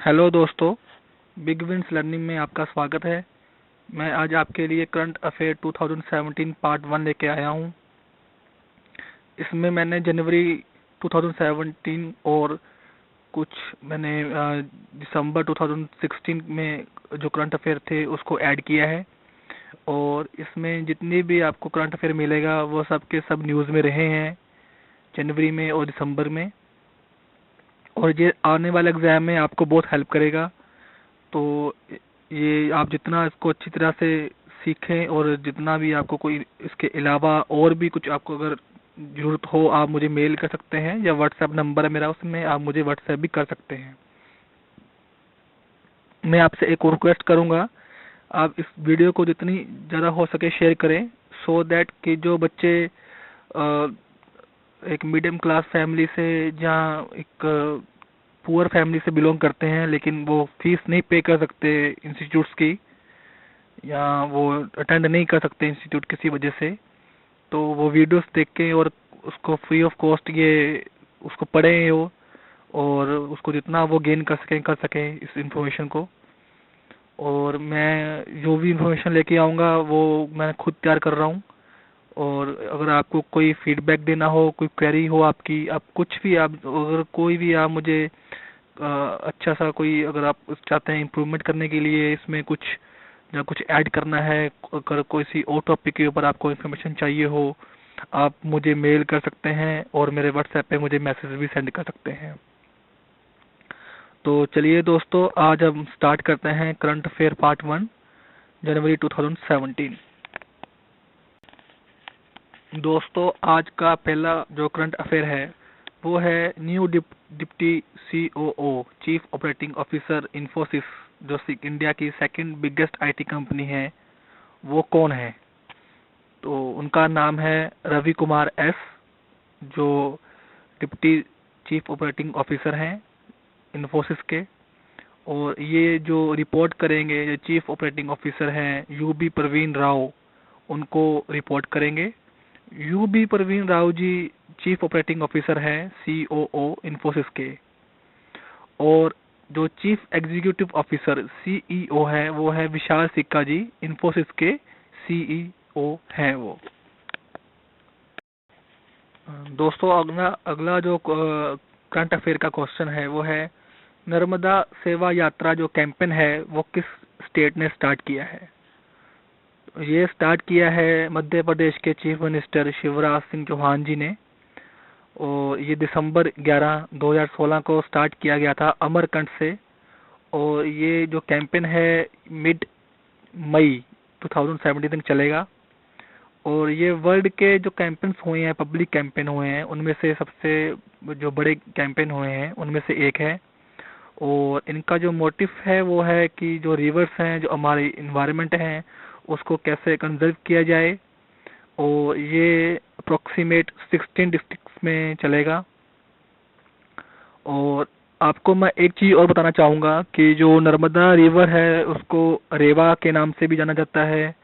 Hello दोस्तों, big wins learning में आपका स्वागत है। मैं आज आपके लिए करंट अफेयर 2017 पार्ट 1 लेके आया हूं। इसमें मैंने जनवरी 2017 और कुछ मैंने दिसंबर 2016 में जो करंट अफेयर थे उसको ऐड किया है। और इसमें जितनी भी आपको करंट अफेयर मिलेगा वो सब के सब न्यूज़ में रहे हैं जनवरी में और दिसंबर में। और ये आने वाले एग्जाम में आपको बहुत हेल्प करेगा। तो ये आप जितना इसको अच्छी तरह से सीखें और जितना भी आपको कोई इसके अलावा और भी कुछ आपको अगर जरूरत हो आप मुझे मेल कर सकते हैं या व्हाट्सएप नंबर है मेरा, उसमें आप मुझे व्हाट्सएप भी कर सकते हैं। मैं आपसे एक और रिक्वेस्ट करूंगा, आप इस वीडियो को जितनी ज़्यादा हो सके शेयर करें, सो दैट कि जो बच्चे अ, एक मीडियम क्लास फैमिली से या एक पुअर फैमिली से बिलोंग करते हैं लेकिन वो फीस नहीं पे कर सकते इंस्टीट्यूट्स की, या वो अटेंड नहीं कर सकते इंस्टीट्यूट किसी वजह से, तो वो वीडियोस देख के और उसको फ्री ऑफ कॉस्ट ये उसको पढ़ें वो, और उसको जितना वो गेन कर सकें इस इंफॉर्मेशन को। और मैं जो भी इंफॉर्मेशन लेके आऊँगा वो मैं खुद तैयार कर रहा हूँ। और अगर आपको कोई फीडबैक देना हो, कोई क्वेरी हो आपकी, आप कुछ भी आप अगर कोई भी आप मुझे अच्छा सा कोई अगर आप चाहते हैं इम्प्रूवमेंट करने के लिए इसमें कुछ या कुछ ऐड करना है, अगर कोई सी और टॉपिक के ऊपर आपको इन्फॉर्मेशन चाहिए हो, आप मुझे मेल कर सकते हैं और मेरे व्हाट्सएप पे मुझे मैसेज भी सेंड कर सकते हैं। तो चलिए दोस्तों, आज हम स्टार्ट करते हैं करंट अफेयर पार्ट 1 जनवरी 2017। दोस्तों, आज का पहला जो करंट अफेयर है वो है new deputy COO chief operating officer Infosys, जो इंडिया की सेकंड बिगेस्ट आईटी कंपनी है, वो कौन है? तो उनका नाम है रवि कुमार एस, जो डिप्टी चीफ ऑपरेटिंग ऑफिसर हैं इन्फोसिस के। और ये जो रिपोर्ट करेंगे, जो चीफ ऑपरेटिंग ऑफिसर हैं यूबी प्रवीण राव, उनको रिपोर्ट करेंगे। UV Praveen Rao ji chief operating officer हैं सीओओ इन्फोसिस के। और जो चीफ एग्जीक्यूटिव ऑफिसर सीईओ है वो है विशाल सिक्का जी, इन्फोसिस के सीईओ हैं वो। दोस्तों, अगला अगला जो करंट अफेयर का क्वेश्चन है वो है नर्मदा सेवा यात्रा जो कैंपेन है वो किस स्टेट ने स्टार्ट किया है? ये स्टार्ट किया है मध्य प्रदेश के चीफ मिनिस्टर शिवराज सिंह चौहान जी ने। और ये दिसंबर 11 2016 को स्टार्ट किया गया था अमरकंट से। और ये जो कैंपेन है मिड मई 2017 तक चलेगा। और ये वर्ल्ड के जो कैंपेन्स हुए हैं, पब्लिक कैंपेन हुए हैं, उनमें से सबसे जो बड़े कैंपेन हुए हैं उनमें से एक है। और इनका जो मोटिव है वो है कि जो रिवर्स हैं, जो हमारी इन्वायरमेंट हैं, उसको कैसे कंजर्व किया जाए। और ये अप्रोक्सीमेट 16 डिस्ट्रिक्ट्स में चलेगा। और आपको मैं एक चीज़ और बताना चाहूँगा कि जो नर्मदा रिवर है उसको रेवा के नाम से भी जाना जाता है,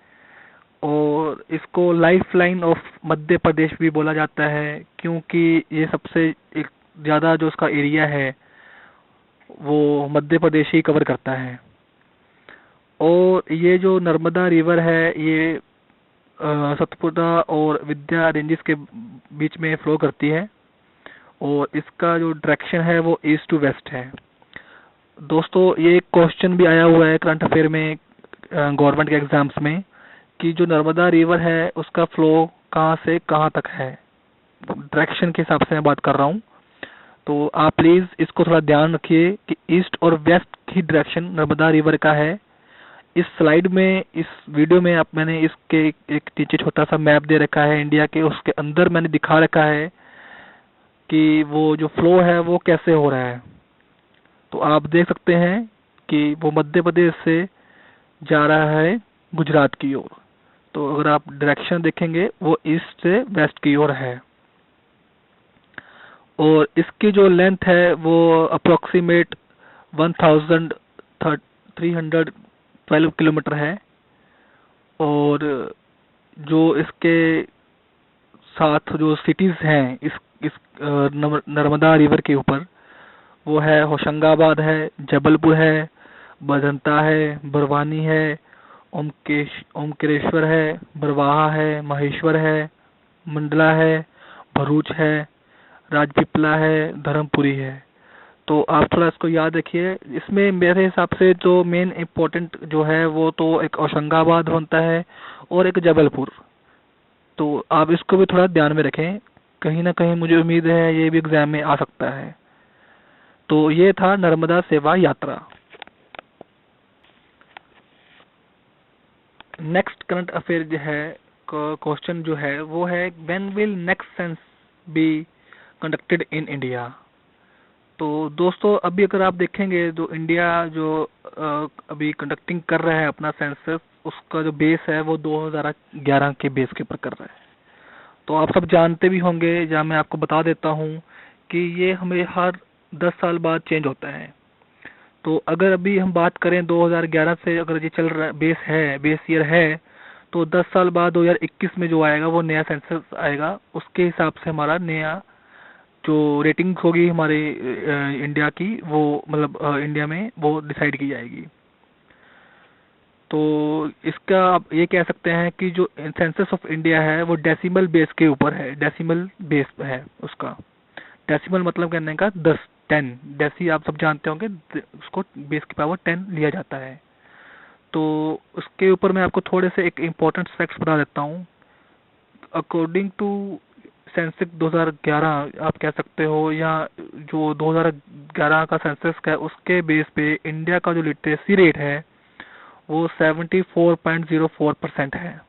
और इसको life line of Madhya Pradesh भी बोला जाता है, क्योंकि ये सबसे एक ज़्यादा जो उसका एरिया है वो मध्य प्रदेश ही कवर करता है। और ये जो नर्मदा रिवर है ये सतपुड़ा और विद्या रेंजेस के बीच में फ्लो करती है। और इसका जो डायरेक्शन है वो ईस्ट टू वेस्ट है। दोस्तों, ये एक क्वेश्चन भी आया हुआ है करंट अफेयर में गवर्नमेंट के एग्जाम्स में कि जो नर्मदा रिवर है उसका फ्लो कहाँ से कहाँ तक है। डायरेक्शन के हिसाब से मैं बात कर रहा हूँ, तो आप प्लीज़ इसको थोड़ा ध्यान रखिए कि ईस्ट और वेस्ट की डायरेक्शन नर्मदा रिवर का है। इस स्लाइड में, इस वीडियो में आप मैंने इसके एक नीचे छोटा सा मैप दे रखा है इंडिया के, उसके अंदर मैंने दिखा रखा है कि वो जो फ्लो है वो कैसे हो रहा है। तो आप देख सकते हैं कि वो मध्य प्रदेश से जा रहा है गुजरात की ओर। तो अगर आप डायरेक्शन देखेंगे वो ईस्ट से वेस्ट की ओर है। और इसकी जो लेंथ है वो अप्रोक्सीमेट 1312 किलोमीटर है। और जो इसके साथ जो सिटीज़ हैं इस नर्मदा रिवर के ऊपर, वो है होशंगाबाद है, जबलपुर है, बजंता है, बरवानी है, ओमकेश्वर है, बरवाहा है, महेश्वर है, मंडला है, भरूच है, राजपीपला है, धर्मपुरी है। तो आप थोड़ा इसको याद रखिए। इसमें मेरे हिसाब से जो मेन इम्पोर्टेंट जो है वो तो एक होशंगाबाद बनता है और एक जबलपुर। तो आप इसको भी थोड़ा ध्यान में रखें, कहीं ना कहीं मुझे उम्मीद है ये भी एग्जाम में आ सकता है। तो ये था नर्मदा सेवा यात्रा। नेक्स्ट करंट अफेयर जो है, क्वेश्चन जो है वो है, when will next sense be conducted in India. तो दोस्तों अभी अगर आप देखेंगे जो इंडिया जो अभी कंडक्टिंग कर रहा है अपना सेंसस, उसका जो बेस है वो 2011 के बेस के ऊपर कर रहा है। तो आप सब जानते भी होंगे, जहाँ मैं आपको बता देता हूँ कि ये हमें हर 10 साल बाद चेंज होता है। तो अगर अभी हम बात करें 2011 से, अगर ये चल रहा बेस है, बेस ईयर है, तो 10 साल बाद 2021 में जो आएगा वो नया सेंसस आएगा। उसके हिसाब से हमारा नया जो रेटिंग्स होगी हमारे इंडिया की, वो मतलब इंडिया में वो डिसाइड की जाएगी। तो इसका आप ये कह सकते हैं कि जो सेंसस ऑफ इंडिया है वो डेसिमल बेस के ऊपर है, डेसिमल बेस है उसका। डेसिमल मतलब कहने का 10, 10 डेसी आप सब जानते होंगे, उसको बेस की पावर 10 लिया जाता है। तो उसके ऊपर मैं आपको थोड़े से एक इम्पोर्टेंट फैक्ट्स बता देता हूँ। अकॉर्डिंग टू सेंसस 2011 आप कह सकते हो, या जो 2011 का सेंसस का है उसके बेस पे इंडिया का जो लिटरेसी रेट है वो 74.04% है।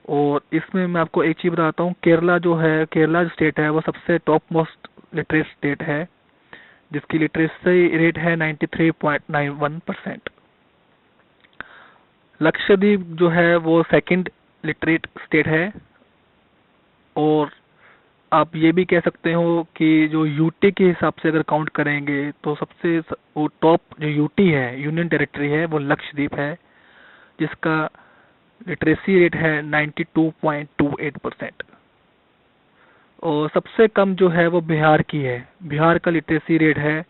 और इसमें मैं आपको एक चीज बताता हूँ, केरला जो है, केरला जो स्टेट है वो सबसे टॉप मोस्ट लिटरेट स्टेट है, जिसकी लिटरेसी रेट है 93.91%। लक्षद्वीप जो है वो सेकंड लिटरेट स्टेट है। और आप ये भी कह सकते हो कि जो यूटी के हिसाब से अगर काउंट करेंगे तो सबसे वो टॉप जो यूटी है, यूनियन टेरिटरी है, वो लक्षद्वीप है, जिसका लिटरेसी रेट है 92.28%। और सबसे कम जो है वो बिहार की है, बिहार का लिटरेसी रेट है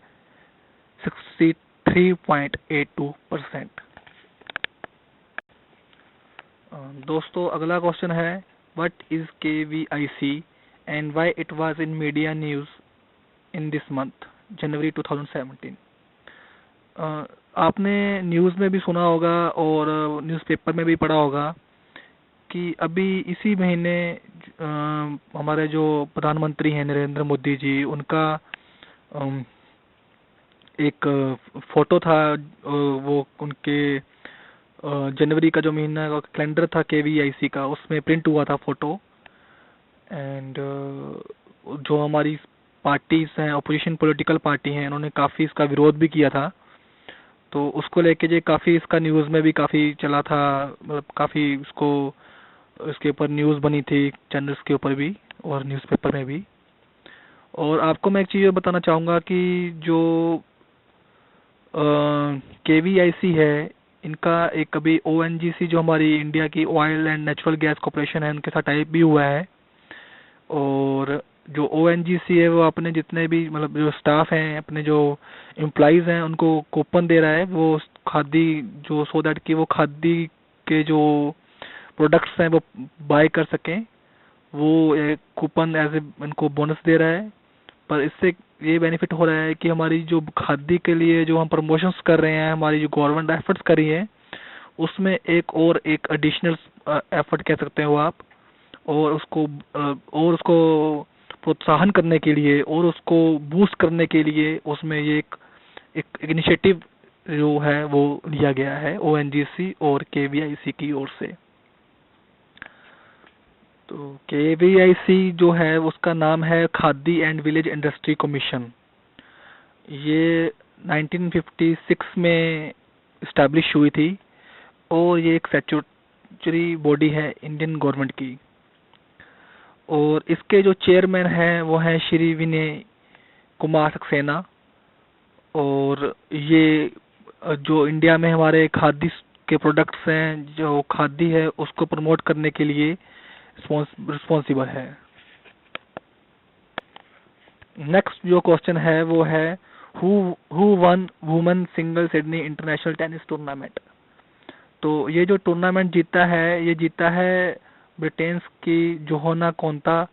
63.82%। दोस्तों अगला क्वेश्चन है, what is KVIC and why it was in media news in this month January 2017। आपने न्यूज़ में भी सुना होगा और न्यूज़पेपर में भी पढ़ा होगा कि अभी इसी महीने हमारे जो प्रधानमंत्री हैं नरेंद्र मोदी जी, उनका अम, एक फोटो था, वो उनके जनवरी का जो महीना का कैलेंडर था KVIC का, उसमें प्रिंट हुआ था फोटो। एंड जो हमारी पार्टीज हैं, अपोजिशन पॉलिटिकल पार्टी हैं, इन्होंने काफ़ी इसका विरोध भी किया था। तो उसको लेके जो काफ़ी इसका न्यूज़ में भी काफ़ी चला था, मतलब काफ़ी उसको इसके ऊपर न्यूज़ बनी थी, चैनल्स के ऊपर भी और न्यूज़पेपर में भी। और आपको मैं एक चीज़ बताना चाहूँगा कि जो KVIC है, इनका एक अभी ONGC जो हमारी इंडिया की oil and natural gas corporation है, उनके साथ टाइप भी हुआ है। और जो ONGC है वो अपने जितने भी मतलब जो स्टाफ हैं, अपने जो एम्प्लॉइज हैं, उनको कूपन दे रहा है, वो खादी जो, सो दैट कि वो खादी के जो प्रोडक्ट्स हैं वो बाय कर सकें। वो एक कूपन एज ए इनको बोनस दे रहा है। पर इससे ये बेनिफिट हो रहा है कि हमारी जो खादी के लिए जो हम प्रमोशंस कर रहे हैं, हमारी जो गवर्नमेंट एफर्ट्स कर रही है, उसमें एक एडिशनल एफर्ट कह सकते हो आप। और उसको प्रोत्साहन करने के लिए और उसको बूस्ट करने के लिए उसमें ये एक इनिशिएटिव जो है वो लिया गया है ONGC और KVIC की ओर से। तो KVIC जो है उसका नाम है khadi and village industry commission. ये 1956 में इस्टेब्लिश हुई थी और ये एक स्टैट्यूटरी बॉडी है इंडियन गवर्नमेंट की। और इसके जो चेयरमैन हैं वो हैं श्री विनय कुमार सक्सेना। और ये जो इंडिया में हमारे खादी के प्रोडक्ट्स हैं, जो खादी है उसको प्रमोट करने के लिए रिस्पॉन्सिबल है। नेक्स्ट जो क्वेश्चन है वो है who who one women single Sydney international tennis tournament. तो ये जो टूर्नामेंट जीता है, ये जीता है ब्रिटेन की जोहोना कोंटा,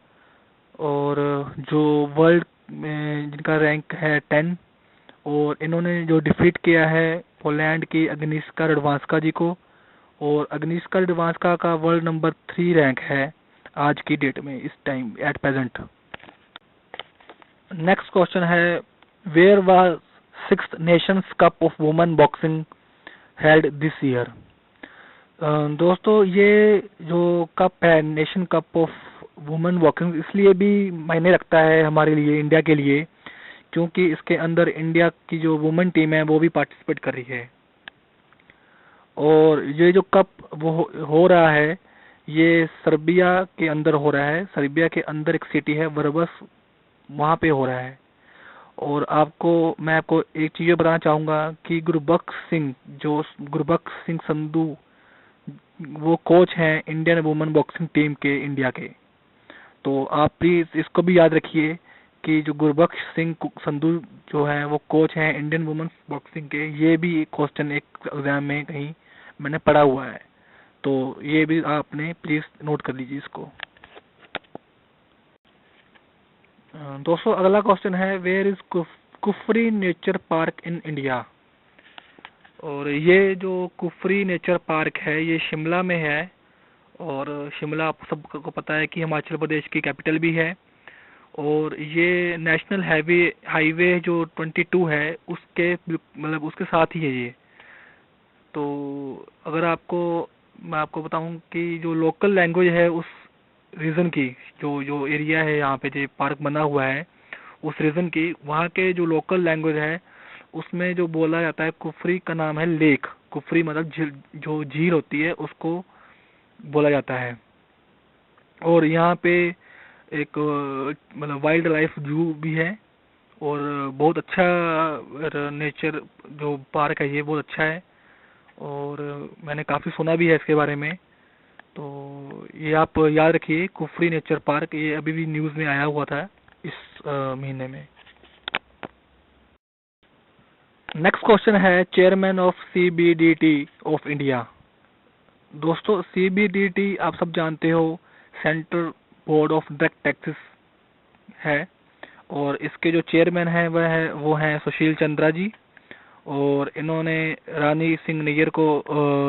और जो वर्ल्ड में जिनका रैंक है 10, और इन्होंने जो डिफीट किया है पोलैंड की अग्निस्का रडवांस्का जी को, और अग्निस्का रडवांस्का का वर्ल्ड नंबर 3 रैंक है आज की डेट में, इस time at present. Next question है where was sixth nations cup of women boxing held this year. दोस्तों ये जो कप है nation cup of women boxing, इसलिए भी मायने रखता है हमारे लिए, इंडिया के लिए, क्योंकि इसके अंदर इंडिया की जो वुमेन टीम है वो भी पार्टिसिपेट कर रही है। और ये जो कप वो हो रहा है, ये सर्बिया के अंदर हो रहा है। सर्बिया के अंदर एक सिटी है वरबस, वहाँ पे हो रहा है। और मैं आपको एक चीज़ बताना चाहूँगा कि गुरबख्श सिंह संधू वो कोच हैं इंडियन वुमेन बॉक्सिंग टीम के, इंडिया के। तो आप प्लीज इसको भी याद रखिए कि जो गुरबख्श सिंह संधू जो हैं वो कोच हैं इंडियन वुमेन बॉक्सिंग के। ये भी एक क्वेश्चन एक एग्जाम में कहीं मैंने पढ़ा हुआ है, तो ये भी आपने प्लीज नोट कर लीजिए इसको। दोस्तों अगला क्वेश्चन है where is Kufri nature park in India. और ये जो कुफरी नेचर पार्क है ये शिमला में है, और शिमला आप सबको पता है कि हिमाचल प्रदेश की कैपिटल भी है। और ये नेशनल हाईवे जो 22 है उसके मतलब उसके साथ ही है ये। तो अगर मैं आपको बताऊं कि जो लोकल लैंग्वेज है उस रीजन की, जो जो एरिया है यहाँ पे जो पार्क बना हुआ है उस रीजन की, वहाँ के जो लोकल लैंग्वेज है उसमें जो बोला जाता है कुफरी का नाम है लेक। कुफरी मतलब जो झील होती है उसको बोला जाता है। और यहाँ पे एक मतलब वाइल्ड लाइफ जू भी है, और बहुत अच्छा नेचर जो पार्क है ये बहुत अच्छा है, और मैंने काफ़ी सुना भी है इसके बारे में। तो ये आप याद रखिए कुफरी नेचर पार्क, ये अभी भी न्यूज़ में आया हुआ था इस महीने में। नेक्स्ट क्वेश्चन है chairman of CBDT of India. दोस्तों सीबीडीटी आप सब जानते हो, central board of direct taxes है, और इसके जो चेयरमैन हैं वो हैं सुशील चंद्रा जी। और इन्होंने रानी सिंह नैयर को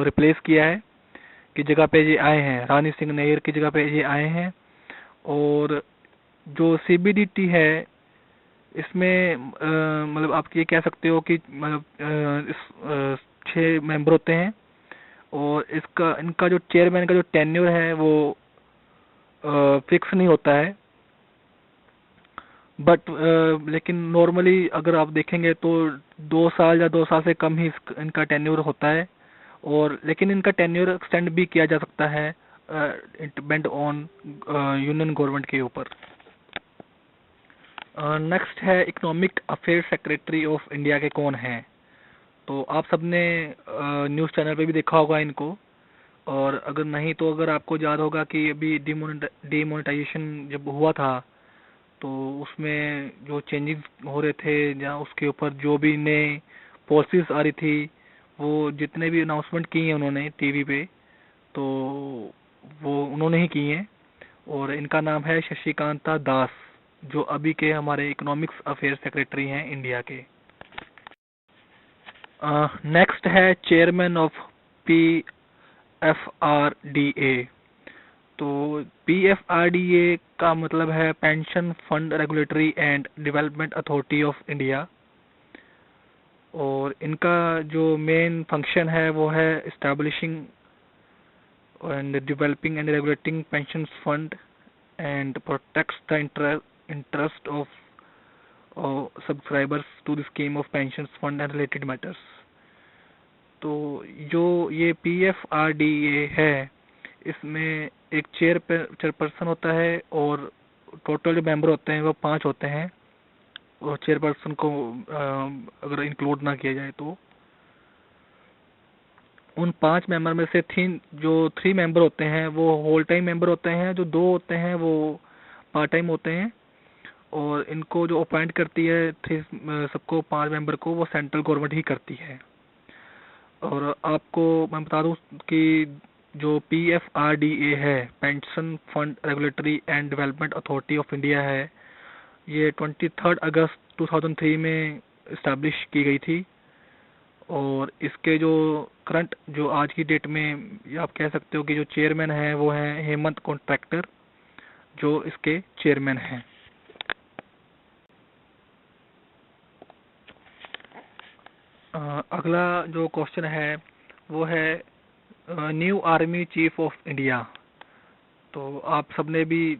रिप्लेस किया है, की जगह पे ये आए हैं, रानी सिंह नैयर की जगह पे ये आए हैं। और जो सीबीडीटी है इसमें मतलब आप ये कह सकते हो कि मतलब इस 6 मेंबर होते हैं, और इनका जो चेयरमैन का जो टेन्योर है वो फिक्स नहीं होता है। बट लेकिन नॉर्मली अगर आप देखेंगे तो 2 साल या 2 साल से कम ही इनका टेन्योर होता है। और लेकिन इनका टेन्योर एक्सटेंड भी किया जा सकता है, it depend on union government के ऊपर। नेक्स्ट है economic affair secretary of India के कौन हैं। तो आप सबने न्यूज़ चैनल पे भी देखा होगा इनको, और अगर नहीं तो अगर आपको याद होगा कि अभी डिमोनेटाइजेशन जब हुआ था तो उसमें जो चेंजेस हो रहे थे, जहाँ उसके ऊपर जो भी नए पॉलिसीज आ रही थी, वो जितने भी अनाउंसमेंट की हैं उन्होंने टीवी पे, तो वो उन्होंने ही की हैं। और इनका नाम है शशिकांता दास, जो अभी के हमारे इकोनॉमिक्स अफेयर सेक्रेटरी हैं इंडिया के। नेक्स्ट है चेयरमैन ऑफ PFRDA। तो PFRDA का मतलब है pension fund regulatory and development authority of India. और इनका जो मेन फंक्शन है वो है establishing and developing and regulating pension fund and protects the interest of subscribers to the scheme of pension fund and related matters. तो जो ये PFRDA है इसमें एक चेयरपर्सन होता है, और टोटल जो मेंबर होते हैं वो 5 होते हैं, और चेयरपर्सन को अगर इंक्लूड ना किया जाए तो उन 5 मेंबर में से 3 मेंबर होते हैं वो होल टाइम मेंबर होते हैं, जो 2 होते हैं वो पार्ट टाइम होते हैं। और इनको जो अपॉइंट करती है थ्री सबको 5 मेंबर को वो सेंट्रल गवर्नमेंट ही करती है। और आपको मैं बता दूं कि जो PFRDA है, pension fund regulatory and development authority of India है, ये 23 अगस्त 2003 में इस्टेब्लिश की गई थी। और इसके जो करंट जो आज की डेट में ये आप कह सकते हो कि जो चेयरमैन है वो है हेमंत कॉन्ट्रैक्टर, जो इसके चेयरमैन हैं। अगला जो क्वेश्चन है वो है new army chief of India. तो आप सबने भी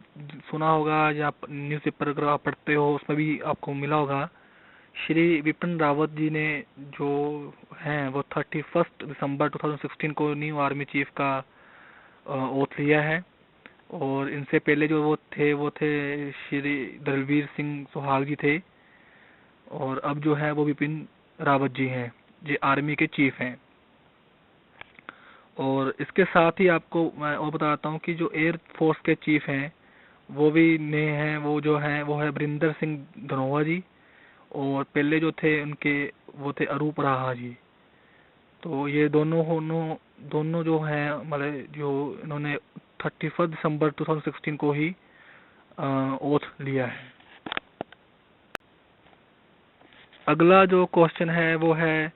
सुना होगा या न्यूज़पेपर अगर आप पढ़ते हो उसमें भी आपको मिला होगा, श्री विपिन रावत जी ने जो हैं वो 31 दिसंबर 2016 को न्यू आर्मी चीफ का ओथ लिया है। और इनसे पहले जो वो थे श्री दलवीर सिंह सुहाग जी थे। और अब जो है वो विपिन रावत जी हैं, ये आर्मी के चीफ हैं। और इसके साथ ही आपको मैं और बताता हूँ कि जो एयर फोर्स के चीफ हैं वो भी नए हैं। वो जो हैं वो है बरिंदर सिंह धनोआ जी। और पहले जो थे उनके वो थे अरूप राहा जी। तो ये दोनों जो हैं मतलब जो इन्होंने 31 दिसंबर 2016 को ही ओथ लिया है। अगला जो क्वेश्चन है वो है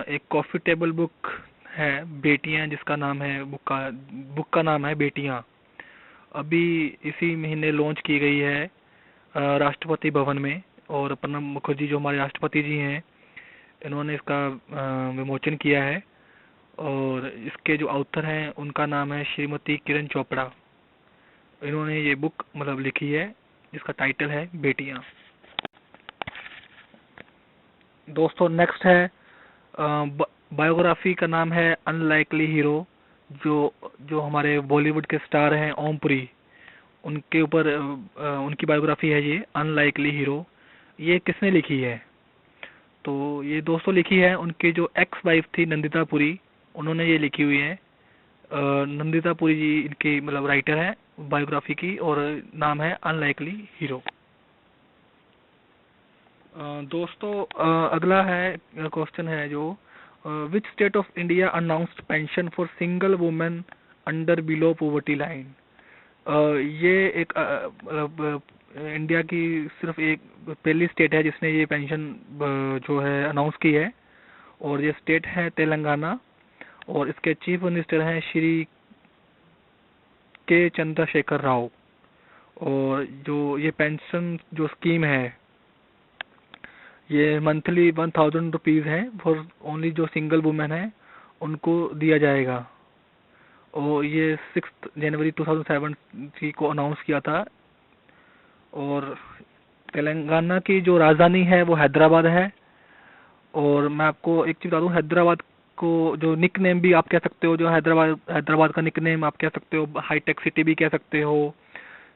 एक कॉफी टेबल बुक है बेटियां, जिसका नाम है बुक का नाम है बेटियां। अभी इसी महीने लॉन्च की गई है राष्ट्रपति भवन में। और प्रणब मुखर्जी जो हमारे राष्ट्रपति जी हैं, इन्होंने इसका विमोचन किया है। और इसके जो ऑथर हैं उनका नाम है श्रीमती किरण चोपड़ा। इन्होंने ये बुक मतलब लिखी है जिसका टाइटल है बेटियां। दोस्तों नेक्स्ट है बायोग्राफी का नाम है अनलाइकली हीरो। जो जो हमारे बॉलीवुड के स्टार हैं ओमपुरी, उनके ऊपर उनकी बायोग्राफी है ये अनलाइकली हीरो। ये किसने लिखी है? तो ये दोस्तों लिखी है उनकी जो एक्स वाइफ थी नंदिता पुरी, उन्होंने ये लिखी हुई है। नंदिता पुरी जी इनकी मतलब राइटर है बायोग्राफी की, और नाम है अनलाइकली हीरो। दोस्तों अगला है क्वेश्चन है जो which state of India announced pension for single women under below poverty line. ये एक मतलब इंडिया की सिर्फ एक पहली स्टेट है जिसने ये पेंशन जो है अनाउंस की है। और ये स्टेट है तेलंगाना। और इसके चीफ मिनिस्टर हैं श्री के चंद्रशेखर राव। और जो ये पेंशन जो स्कीम है ये मंथली 1000 रुपीज है फॉर ओनली जो सिंगल वुमेन है उनको दिया जाएगा। और ये 6 जनवरी 2007 को अनाउंस किया था। और तेलंगाना की जो राजधानी है वो हैदराबाद है। और मैं आपको एक चीज बता दूं, हैदराबाद को जो निक नेम भी आप कह सकते हो, जो हैदराबाद का निक नेम आप कह सकते हो, हाईटेक सिटी भी कह सकते हो,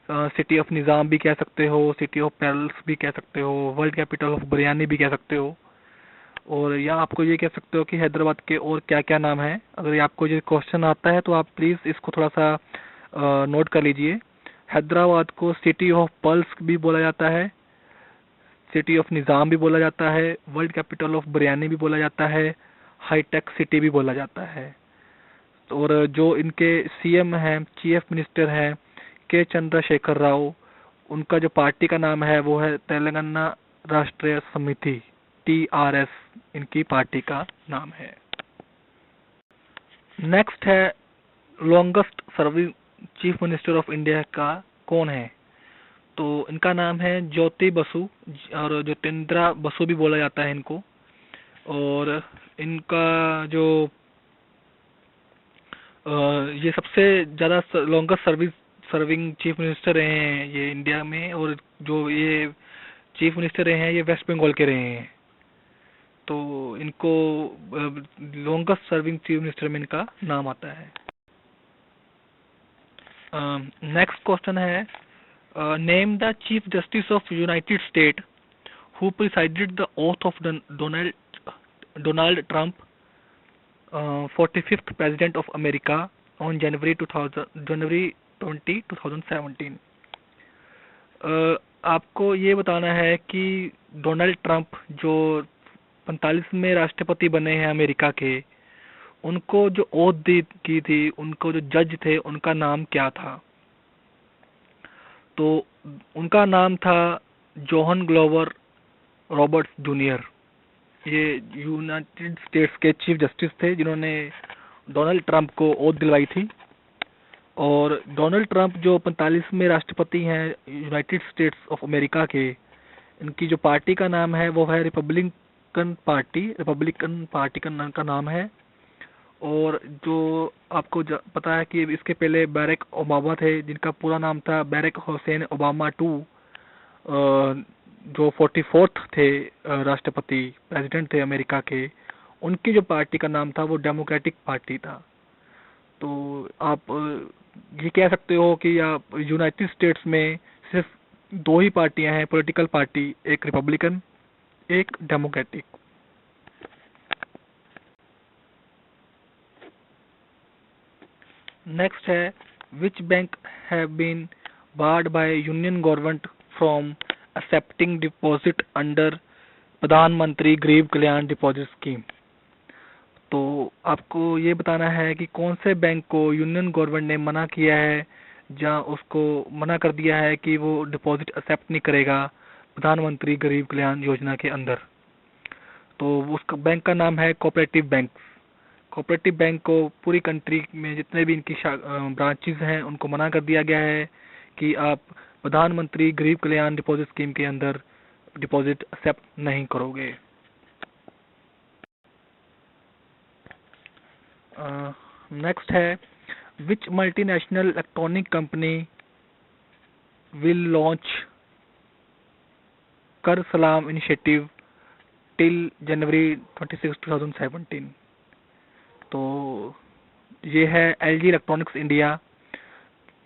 सिटी ऑफ निज़ाम भी कह सकते हो, सिटी ऑफ पेरल्स भी कह सकते हो, वर्ल्ड कैपिटल ऑफ बिरयानी भी कह सकते हो। और या आपको ये कह सकते हो कि हैदराबाद के और क्या क्या नाम है। अगर ये आपको ये क्वेश्चन आता है तो आप प्लीज़ इसको थोड़ा सा नोट कर लीजिए। हैदराबाद को सिटी ऑफ पल्स भी बोला जाता है, सिटी ऑफ निज़ाम भी बोला जाता है, वर्ल्ड कैपिटल ऑफ बिरयानी भी बोला जाता है, हाईटेक सिटी भी बोला जाता है। और जो इनके सीएम हैं, चीफ मिनिस्टर हैं के चंद्रशेखर राव, उनका जो पार्टी का नाम है वो है तेलंगाना राष्ट्रीय समिति, TRS इनकी पार्टी का नाम है। नेक्स्ट है longest serving chief minister of India का कौन है? तो इनका नाम है ज्योति बसु, और ज्योतिन्द्रा बसु भी बोला जाता है इनको। और इनका जो ये सबसे ज़्यादा लॉन्गेस्ट सर्विंग चीफ मिनिस्टर रहे हैं ये इंडिया में। और जो ये चीफ मिनिस्टर रहे हैं ये वेस्ट बंगाल के रहे हैं। तो इनको लॉन्गेस्ट सर्विंग चीफ मिनिस्टर में इनका नाम आता है। नेक्स्ट क्वेश्चन है name the chief justice of United state who presided the oath of Donald Trump 45th president of America on January 2017। आपको ये बताना है कि डोनाल्ड ट्रंप जो 45वें राष्ट्रपति बने हैं अमेरिका के, उनको जो ओथ दी की थी, उनको जो जज थे उनका नाम क्या था? तो उनका नाम था जोहन ग्लोवर रॉबर्ट्स जूनियर। ये यूनाइटेड स्टेट्स के चीफ जस्टिस थे जिन्होंने डोनाल्ड ट्रंप को ओथ दिलवाई थी। और डोनाल्ड ट्रंप जो 45वें राष्ट्रपति हैं यूनाइटेड स्टेट्स ऑफ अमेरिका के, इनकी जो पार्टी का नाम है वो है रिपब्लिकन पार्टी का नाम है। और जो आपको पता है कि इसके पहले बैरक ओबामा थे, जिनका पूरा नाम था बैरक हुसैन ओबामा टू, जो 44th थे राष्ट्रपति प्रेसिडेंट थे अमेरिका के। उनकी जो पार्टी का नाम था वो डेमोक्रेटिक पार्टी था। तो आप ये कह सकते हो कि आप यूनाइटेड स्टेट्स में सिर्फ दो ही पार्टियां हैं पॉलिटिकल पार्टी, एक रिपब्लिकन, एक डेमोक्रेटिक। नेक्स्ट है, which bank have been barred by union government from accepting deposit under Pradhan Mantri Garib Kalyan deposit scheme. तो आपको ये बताना है कि कौन से बैंक को यूनियन गवर्नमेंट ने मना किया है, जहाँ उसको मना कर दिया है कि वो डिपॉजिट एक्सेप्ट नहीं करेगा प्रधानमंत्री गरीब कल्याण योजना के अंदर। तो उसका बैंक का नाम है कोऑपरेटिव बैंक। कोऑपरेटिव बैंक को पूरी कंट्री में जितने भी इनकी ब्रांचेज हैं उनको मना कर दिया गया है कि आप प्रधानमंत्री गरीब कल्याण डिपॉजिट स्कीम के अंदर डिपॉजिट एक्सेप्ट नहीं करोगे। नेक्स्ट है, which multinational electronic company will launch Kar Salaam initiative till जनवरी 26, 2017। तो ये है एलजी इलेक्ट्रॉनिक्स इंडिया,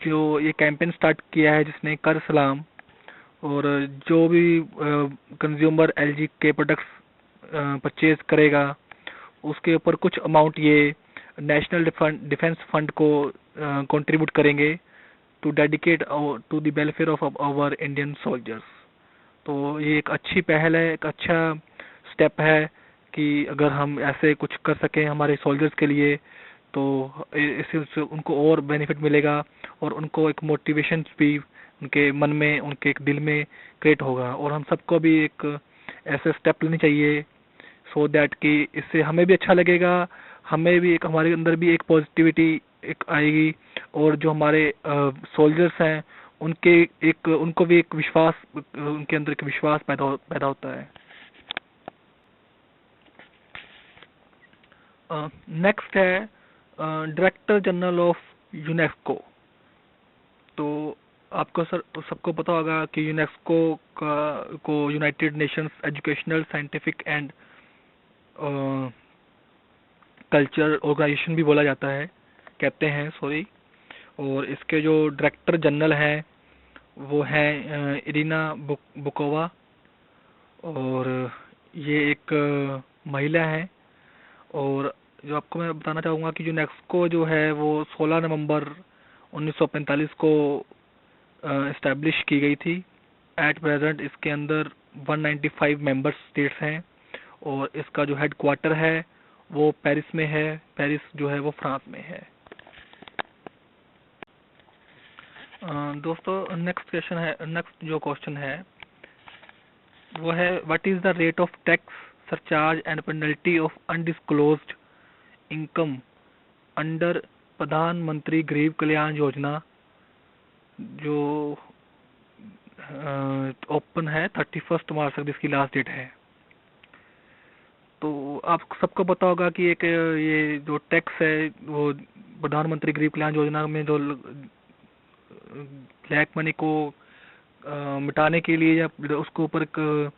जो ये कैंपेन स्टार्ट किया है जिसने कर सलाम। और जो भी कंज्यूमर एलजी के प्रोडक्ट्स परचेज करेगा उसके ऊपर कुछ अमाउंट ये नेशनल डिफेंस फंड को कंट्रीब्यूट करेंगे to dedicate to the welfare of our Indian soldiers. तो ये एक अच्छी पहल है, एक अच्छा स्टेप है कि अगर हम ऐसे कुछ कर सकें हमारे सोल्जर्स के लिए तो इससे उनको और बेनिफिट मिलेगा और उनको एक मोटिवेशन भी उनके मन में, उनके एक दिल में क्रिएट होगा। और हम सबको भी एक ऐसे स्टेप लेने चाहिए सो दैट कि इससे हमें भी अच्छा लगेगा, हमें भी एक, हमारे अंदर भी एक पॉजिटिविटी एक आएगी और जो हमारे सोल्जर्स हैं उनके एक, उनको भी एक विश्वास, उनके अंदर एक विश्वास पैदा होता है। नेक्स्ट है डायरेक्टर जनरल ऑफ यूनेस्को। तो आपको सर सबको पता होगा कि यूनेस्को को United Nations educational scientific and culture organisation भी बोला जाता है, कहते हैं सॉरी। और इसके जो डायरेक्टर जनरल हैं वो हैं इरिना बुकोवा। और ये एक महिला है। और जो आपको मैं बताना चाहूँगा कि यूनेस्को जो है वो 16 नवंबर 1945 को इस्टेब्लिश की गई थी। एट प्रेजेंट इसके अंदर 195 मेंबर स्टेट्स हैं और इसका जो हेड क्वार्टर है वो पेरिस में है। पेरिस जो है वो फ्रांस में है। दोस्तों नेक्स्ट जो क्वेश्चन है वो है, what is the rate of tax surcharge and penalty of undisclosed income under Pradhan Mantri Garib Kalyan Yojana, जो ओपन है 31 मार्च तक इसकी लास्ट डेट है। तो आप सबको पता होगा कि एक ये जो टैक्स है वो प्रधानमंत्री गरीब कल्याण योजना में जो ब्लैक मनी को मिटाने के लिए या उसको ऊपर एक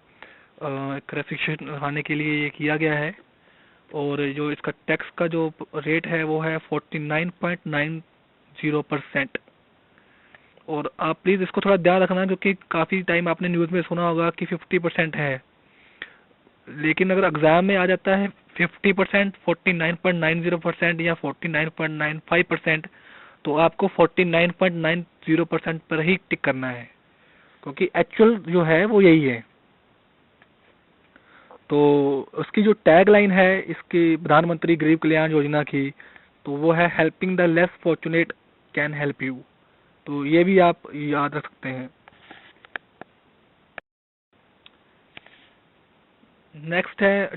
रेस्ट्रिक्शन लगाने के लिए ये किया गया है। और जो इसका टैक्स का जो रेट है वो है 49.90%। और आप प्लीज़ इसको थोड़ा ध्यान रखना क्योंकि काफ़ी टाइम आपने न्यूज़ में सुना होगा कि 50% है, लेकिन अगर एग्ज़ाम में आ जाता है 50%, 49.90% या 49.95%, तो आपको 49.90% पर ही टिक करना है। क्योंकि एक्चुअल जो है वो यही है। तो उसकी जो टैग लाइन है इसकी प्रधानमंत्री गरीब कल्याण योजना की, तो वो है helping the less fortunate can help you. तो ये भी आप याद रख सकते हैं। नेक्स्ट है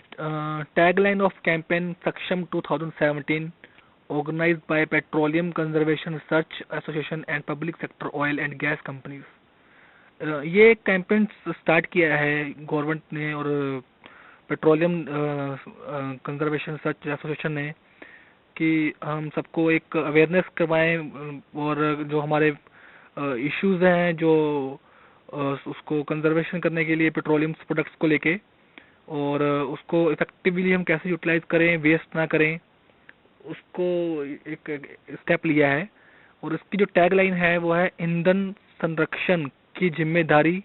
tag line of campaign Saksham 2017 organised by petroleum conservation research association and public sector oil and gas companies. ये कैंपेन स्टार्ट किया है गवर्नमेंट ने और पेट्रोलियम कंजर्वेशन रिसर्च एसोसिएशन ने, कि हम सबको एक अवेयरनेस करवाएं और जो हमारे इश्यूज हैं जो उसको कंजर्वेशन करने के लिए पेट्रोलियम प्रोडक्ट्स को लेके, और उसको इफेक्टिवली हम कैसे यूटिलाइज करें, वेस्ट ना करें, उसको एक स्टेप लिया है। और इसकी जो टैग लाइन है वो है ईंधन संरक्षण की जिम्मेदारी,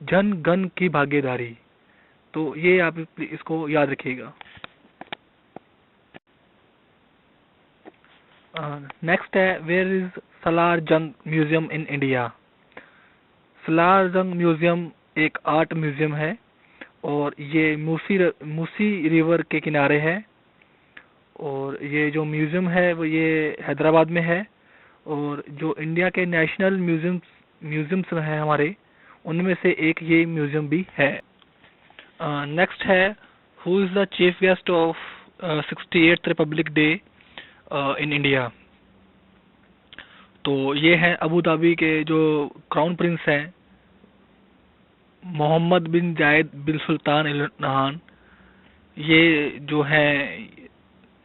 जन गण की भागीदारी। तो ये आप इसको याद रखिएगा। नेक्स्ट है वेयर इज सलार जंग म्यूजियम इन इंडिया। सलार जंग म्यूजियम एक आर्ट म्यूजियम है और ये मूसी रिवर के किनारे है। और ये जो म्यूजियम है वो ये हैदराबाद में है। और जो इंडिया के नेशनल म्यूजियम्स हैं हमारे, उनमें से एक ये म्यूजियम भी है। नेक्स्ट है who is the chief guest of 68th Republic day in India. तो ये हैं अबू धाबी के जो क्राउन प्रिंस हैं, मोहम्मद बिन जायद बिन सुल्तान अल नहान। ये जो हैं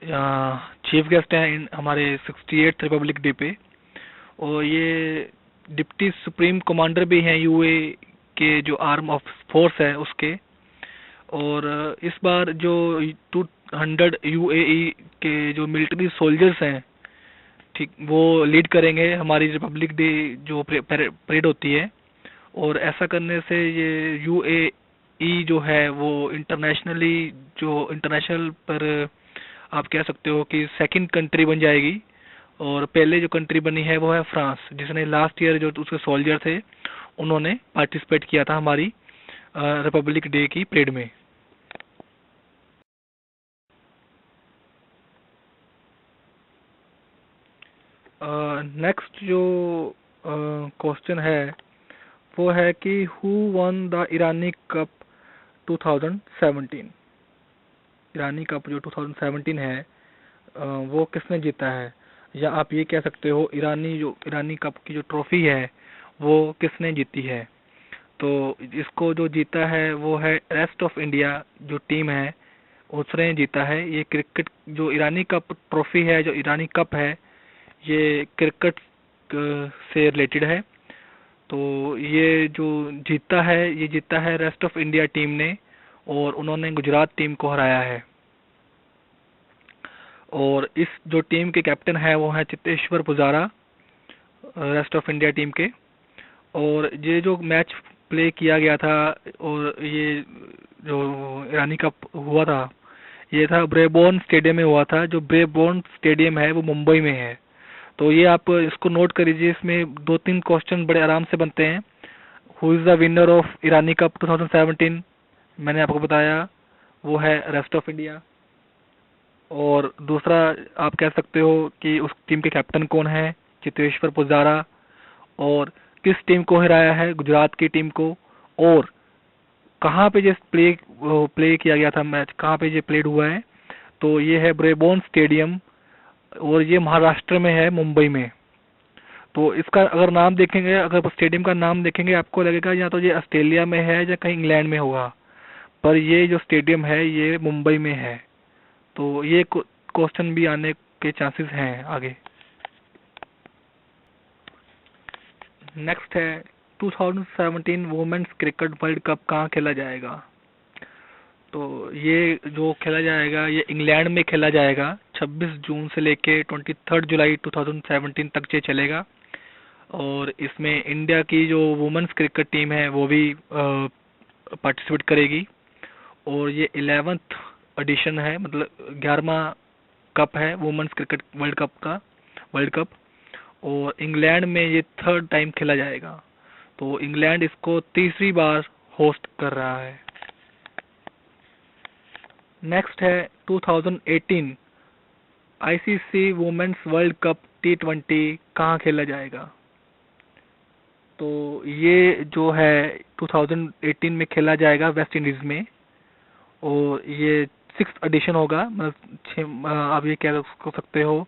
चीफ गेस्ट हैं हमारे 68th रिपब्लिक डे पे। और ये डिप्टी सुप्रीम कमांडर भी हैं यूए के जो आर्म ऑफ फोर्स है उसके। और इस बार जो 200 यूएई के जो मिलिट्री सोल्जर्स हैं, ठीक, वो लीड करेंगे हमारी रिपब्लिक डे जो परेड होती है। और ऐसा करने से ये यूएई जो है वो इंटरनेशनल पर आप कह सकते हो कि सेकंड कंट्री बन जाएगी। और पहले जो कंट्री बनी है वो है फ्रांस, जिसने लास्ट ईयर जो उसके सोल्जर थे उन्होंने पार्टिसिपेट किया था हमारी रिपब्लिक डे की परेड में। नेक्स्ट जो क्वेश्चन है वो है कि who one the Irani cup 2017। Irani cup जो 2017 है वो किसने जीता है, या आप ये कह सकते हो ईरानी कप की जो ट्रॉफी है वो किसने जीती है। तो इसको जो जीता है वो है रेस्ट ऑफ इंडिया जो टीम है, उसने जीता है। ये क्रिकेट जो ईरानी कप ट्रॉफी है, जो ईरानी कप है, ये क्रिकेट से रिलेटेड है। तो ये जो जीता है रेस्ट ऑफ इंडिया टीम ने, और उन्होंने गुजरात टीम को हराया है। और इस जो टीम के कैप्टन है वो है Cheteshwar Pujara, rest of India team के। और ये जो मैच प्ले किया गया था और ये जो ईरानी कप हुआ था, ये था ब्रेबॉर्न स्टेडियम में हुआ था। जो ब्रेबॉर्न स्टेडियम है वो मुंबई में है। तो ये आप इसको नोट कर लीजिए, इसमें 2-3 क्वेश्चन बड़े आराम से बनते हैं। Who is the winner of Irani cup 2017? मैंने आपको बताया वो है रेस्ट ऑफ इंडिया। और दूसरा आप कह सकते हो कि उस टीम के कैप्टन कौन है, चित्तेश्वर पुजारा। और किस टीम को हराया है, गुजरात की टीम को। और कहाँ पे ये प्ले किया गया था मैच, कहाँ पे ये प्लेड हुआ है, तो ये है ब्रेबॉर्न स्टेडियम और ये महाराष्ट्र में है, मुंबई में। तो इसका अगर नाम देखेंगे, अगर स्टेडियम का नाम देखेंगे आपको लगेगा या तो ये ऑस्ट्रेलिया में है या कहीं इंग्लैंड में होगा, पर ये जो स्टेडियम है ये मुंबई में है। तो ये क्वेश्चन भी आने के चांसेस हैं आगे। नेक्स्ट है 2017 वुमेन्स क्रिकेट वर्ल्ड कप कहाँ खेला जाएगा। तो ये जो खेला जाएगा ये इंग्लैंड में खेला जाएगा। 26 जून से लेके 23 जुलाई 2017 तक ये चलेगा। और इसमें इंडिया की जो वुमेन्स क्रिकेट टीम है वो भी पार्टिसिपेट करेगी। और ये 11th एडिशन है, मतलब 11वां कप है वुमेन्स क्रिकेट वर्ल्ड कप। और इंग्लैंड में ये 3rd टाइम खेला जाएगा। तो इंग्लैंड इसको तीसरी बार होस्ट कर रहा है। नेक्स्ट है 2018 ICC women's world cup T20 कहाँ खेला जाएगा। तो ये जो है 2018 में खेला जाएगा वेस्ट इंडीज में, और ये 6th एडिशन होगा, मतलब आप ये कह सकते हो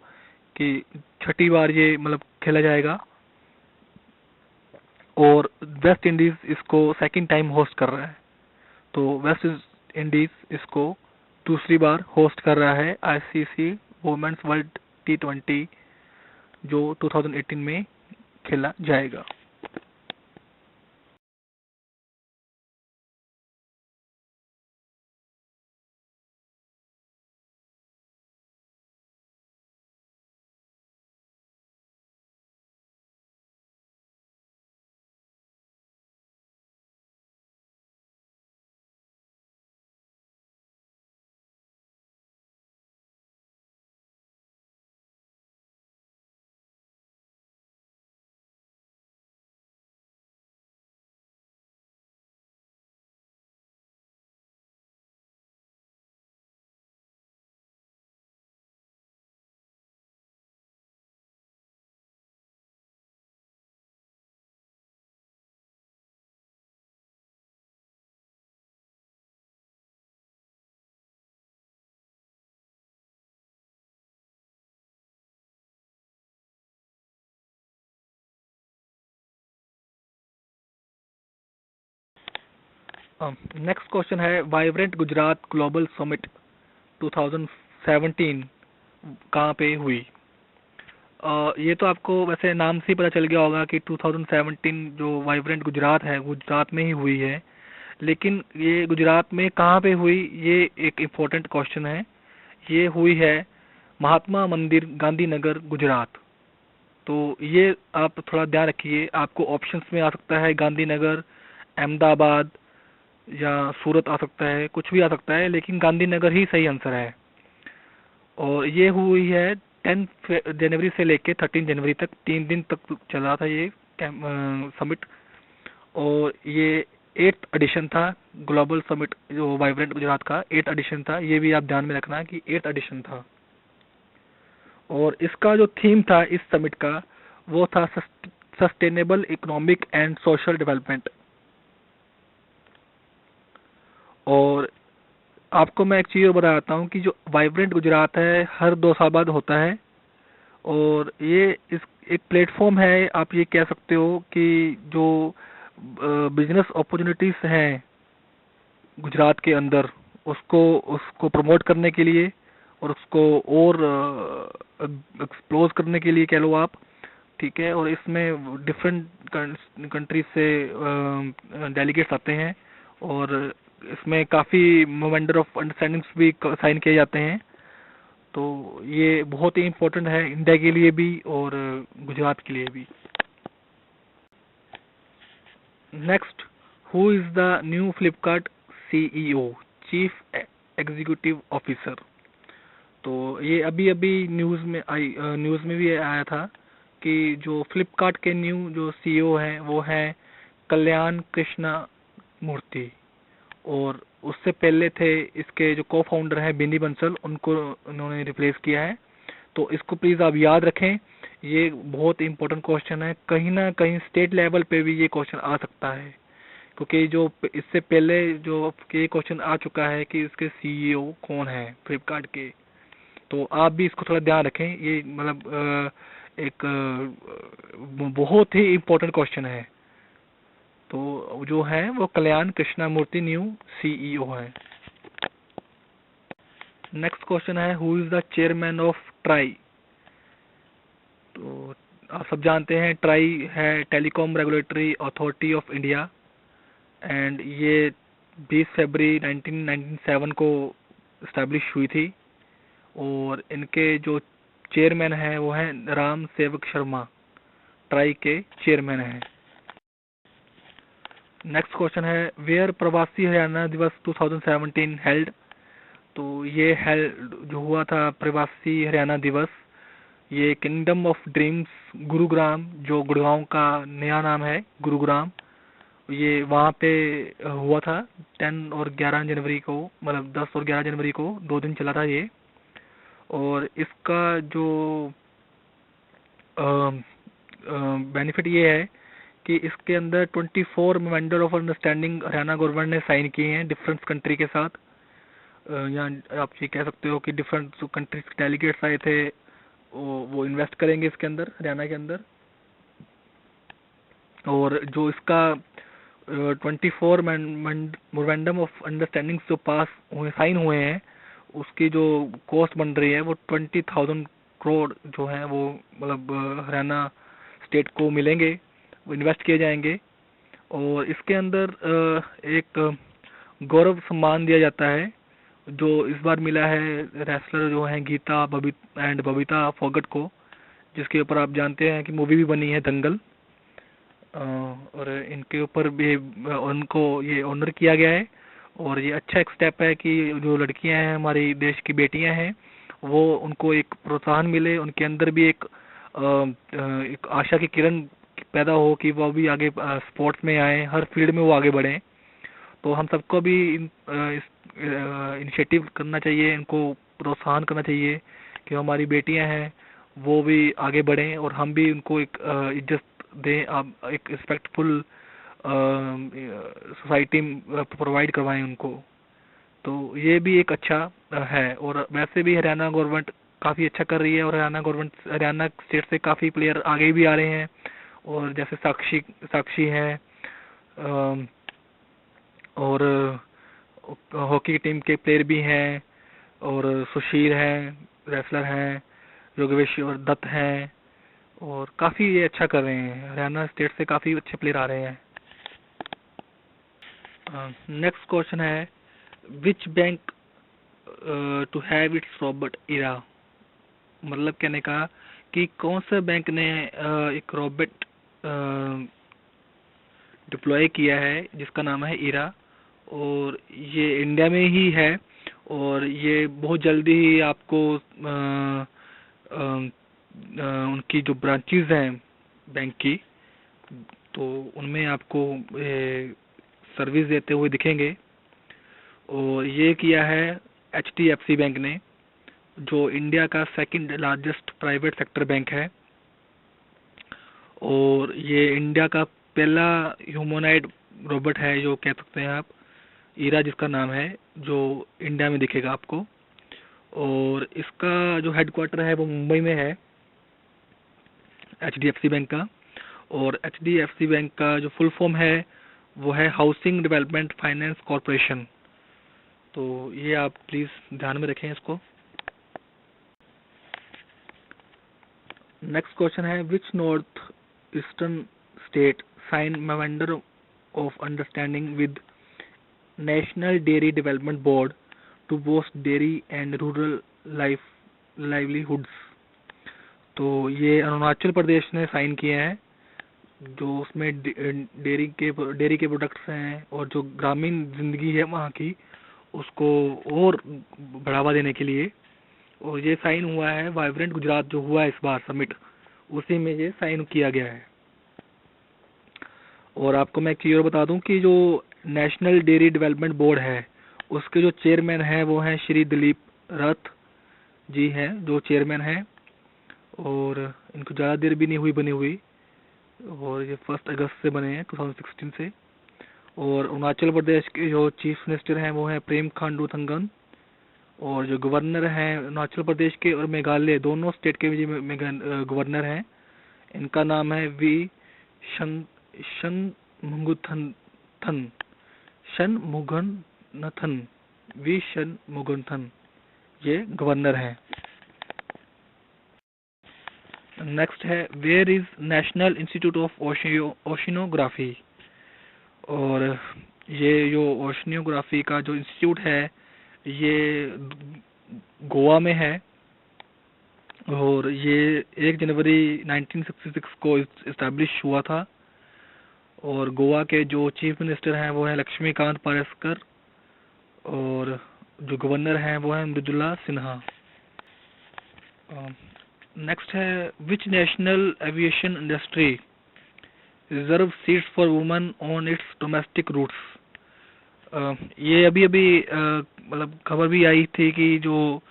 कि छठी बार ये मतलब खेला जाएगा, और वेस्ट इंडीज इसको सेकंड टाइम होस्ट कर रहा है। तो वेस्ट इंडीज इसको दूसरी बार होस्ट कर रहा है आईसीसी वुमेन्स वर्ल्ड T20 जो 2018 में खेला जाएगा। नेक्स्ट क्वेश्चन है वाइब्रेंट गुजरात ग्लोबल समिट 2017 कहाँ पे हुई। ये तो आपको वैसे नाम से ही पता चल गया होगा कि 2017 जो वाइब्रेंट गुजरात है गुजरात में ही हुई है, लेकिन ये गुजरात में कहाँ पे हुई ये एक इम्पोर्टेंट क्वेश्चन है। ये हुई है महात्मा मंदिर गांधीनगर गुजरात। तो ये आप थोड़ा ध्यान रखिए, आपको ऑप्शंस में आ सकता है गांधीनगर, अहमदाबाद या सूरत आ सकता है, कुछ भी आ सकता है, लेकिन गांधीनगर ही सही आंसर है। और ये हुई है 10 जनवरी से लेके 13 जनवरी तक, 3 दिन तक चला था ये समिट। और ये 8th एडिशन था ग्लोबल समिट जो वाइब्रेंट गुजरात का 8th एडिशन था, ये भी आप ध्यान में रखना कि 8th एडिशन था। और इसका जो थीम था इस समिट का वो था sustainable economic and social development. और आपको मैं एक चीज़ और बताता हूँ कि जो वाइब्रेंट गुजरात है हर 2 साल बाद होता है, और ये इस एक प्लेटफॉर्म है, आप ये कह सकते हो कि जो बिजनेस अपॉर्चुनिटीज हैं गुजरात के अंदर उसको उसको प्रमोट करने के लिए और उसको और एक्सप्लोज करने के लिए कह लो आप, ठीक है। और इसमें डिफरेंट कंट्रीज से डेलीगेट्स आते हैं, और इसमें काफ़ी मेमोरेंडम ऑफ अंडरस्टैंडिंग्स भी साइन किए जाते हैं। तो ये बहुत ही इम्पोर्टेंट है इंडिया के लिए भी और गुजरात के लिए भी। Next, who is the new Flipkart CEO, chief executive officer. तो ये अभी अभी न्यूज़ में भी आया था कि जो फ्लिपकार्ट के न्यू जो सीईओ हैं वो हैं कल्याण कृष्णा मूर्ति, और उससे पहले थे इसके जो को फाउंडर हैं बिनी बंसल, उनको उन्होंने रिप्लेस किया है। तो इसको प्लीज़ आप याद रखें, ये बहुत इंपॉर्टेंट क्वेश्चन है, कहीं ना कहीं स्टेट लेवल पे भी ये क्वेश्चन आ सकता है, क्योंकि जो इससे पहले जो ये क्वेश्चन आ चुका है कि इसके सीईओ कौन है फ्लिपकार्ट के। तो आप भी इसको थोड़ा ध्यान रखें, ये मतलब एक बहुत ही इम्पोर्टेंट क्वेश्चन है। तो जो है वो कल्याण कृष्णा मूर्ति न्यू सीईओ है। नेक्स्ट क्वेश्चन है who is the chairman of try. तो आप सब जानते हैं ट्राई है telecom regulatory authority of India, and ये 20 फरवरी 1997 को इस्टेब्लिश हुई थी, और इनके जो चेयरमैन हैं वो हैं राम सेवक शर्मा, ट्राई के चेयरमैन हैं। नेक्स्ट क्वेश्चन है वेयर प्रवासी हरियाणा दिवस 2017 हेल्ड। तो ये हेल्ड जो हुआ था प्रवासी हरियाणा दिवस ये किंगडम ऑफ ड्रीम्स गुरुग्राम, जो गुड़गांव का नया नाम है गुरुग्राम, ये वहाँ पे हुआ था 10 और 11 जनवरी को, मतलब 10 और 11 जनवरी को 2 दिन चला था ये। और इसका जो बेनिफिट ये है कि इसके अंदर 24 memorandum of understanding Haryana government ने साइन किए हैं डिफरेंट कंट्री के साथ। यहाँ आप ये कह सकते हो कि डिफरेंट जो कंट्रीज के डेलीगेट्स आए थे वो इन्वेस्ट करेंगे इसके अंदर, हरियाणा के अंदर। और जो इसका 24 मेमोरेंडम ऑफ अंडरस्टैंडिंग जो पास हुए, साइन हुए हैं, उसकी जो कॉस्ट बन रही है वो 20,000 करोड़ जो है वो, मतलब हरियाणा स्टेट को मिलेंगे, वो इन्वेस्ट किए जाएंगे। और इसके अंदर एक गौरव सम्मान दिया जाता है जो इस बार मिला है रेसलर जो हैं गीता बबीता फोगट को, जिसके ऊपर आप जानते हैं कि मूवी भी बनी है दंगल। और इनके ऊपर भी उनको ये ऑनर किया गया है। और ये अच्छा एक स्टेप है कि जो लड़कियां हैं, हमारी देश की बेटियां हैं, वो उनको एक प्रोत्साहन मिले, उनके अंदर भी एक आशा की किरण पैदा हो कि वो भी आगे स्पोर्ट्स में आए, हर फील्ड में वो आगे बढ़ें। तो हम सबको भी इस इनिशिएटिव करना चाहिए, इनको प्रोत्साहन करना चाहिए कि हमारी बेटियां हैं वो भी आगे बढ़ें और हम भी उनको एक इज्जत दें, एक रिस्पेक्टफुल सोसाइटी प्रोवाइड करवाएं उनको। तो ये भी एक अच्छा है। और वैसे भी हरियाणा गवर्नमेंट काफ़ी अच्छा कर रही है, और हरियाणा स्टेट से काफ़ी प्लेयर आगे भी आ रहे हैं। और जैसे साक्षी साक्षी हैं, अम, और हॉकी की टीम के प्लेयर भी हैं, और सुशील हैं, रेसलर हैं, योगेश्वर दत्त हैं, और काफ़ी ये अच्छा कर रहे हैं। हरियाणा स्टेट से काफ़ी अच्छे प्लेयर आ रहे हैं। नेक्स्ट क्वेश्चन है, which bank to have its robot Ira. मतलब कहने का कि कौन सा बैंक ने एक रॉबर्ट डिप्लॉय किया है जिसका नाम है इरा, और ये इंडिया में ही है। और ये बहुत जल्दी ही आपको उनकी जो ब्रांचेज हैं बैंक की, तो उनमें आपको सर्विस देते हुए दिखेंगे। और ये किया है HDFC बैंक ने, जो इंडिया का second largest private sector bank है। और ये इंडिया का पहला ह्यूमनॉइड रोबोट है, जो कह सकते हैं आप, ईरा जिसका नाम है, जो इंडिया में दिखेगा आपको। और इसका जो हेडक्वार्टर है वो मुंबई में है, HDFC बैंक का। और HDFC बैंक का जो फुल फॉर्म है वो है हाउसिंग डेवलपमेंट फाइनेंस कॉरपोरेशन। तो ये आप प्लीज़ ध्यान में रखें इसको। नेक्स्ट क्वेश्चन है, which north eastern state sign memorandum of understanding with National Dairy Development Board to boost dairy and rural livelihoods. तो ये अरुणाचल प्रदेश ने साइन किए हैं, जो उसमें डेयरी के प्रोडक्ट्स हैं और जो ग्रामीण जिंदगी है वहाँ की, उसको और बढ़ावा देने के लिए। और ये साइन हुआ है वाइब्रेंट गुजरात जो हुआ है इस बार समिट, उसी में ये साइन किया गया है। और आपको मैं एक चीज़ और बता दूं कि जो नेशनल डेयरी डेवलपमेंट बोर्ड है, उसके जो चेयरमैन हैं वो हैं श्री दिलीप रथ जी हैं, जो चेयरमैन हैं। और इनको ज़्यादा देर भी नहीं हुई बनी हुई, और ये 1 अगस्त से बने हैं 2016 से। और अरुणाचल प्रदेश के जो चीफ मिनिस्टर हैं वो हैं प्रेम खांडू थंगन। और जो गवर्नर हैं अरुणाचल प्रदेश के और मेघालय दोनों स्टेट के गवर्नर हैं, इनका नाम है वी शनमुगथन शनमुगनथन वी शनमुगनथन, ये गवर्नर हैं। नेक्स्ट है, where is national institute of oceanography. और ये जो ओशिनोग्राफी का जो इंस्टीट्यूट है ये गोवा में है। और ये 1 जनवरी 1966 को इस्टेब्लिश हुआ था। और गोवा के जो चीफ मिनिस्टर हैं वो हैं लक्ष्मीकांत पारस्कर, और जो गवर्नर हैं वो हैं मृदुला सिन्हा। नेक्स्ट है which national aviation industry reserve seats for women on its domestic routes. ये अभी अभी मतलब खबर भी आई थी कि जो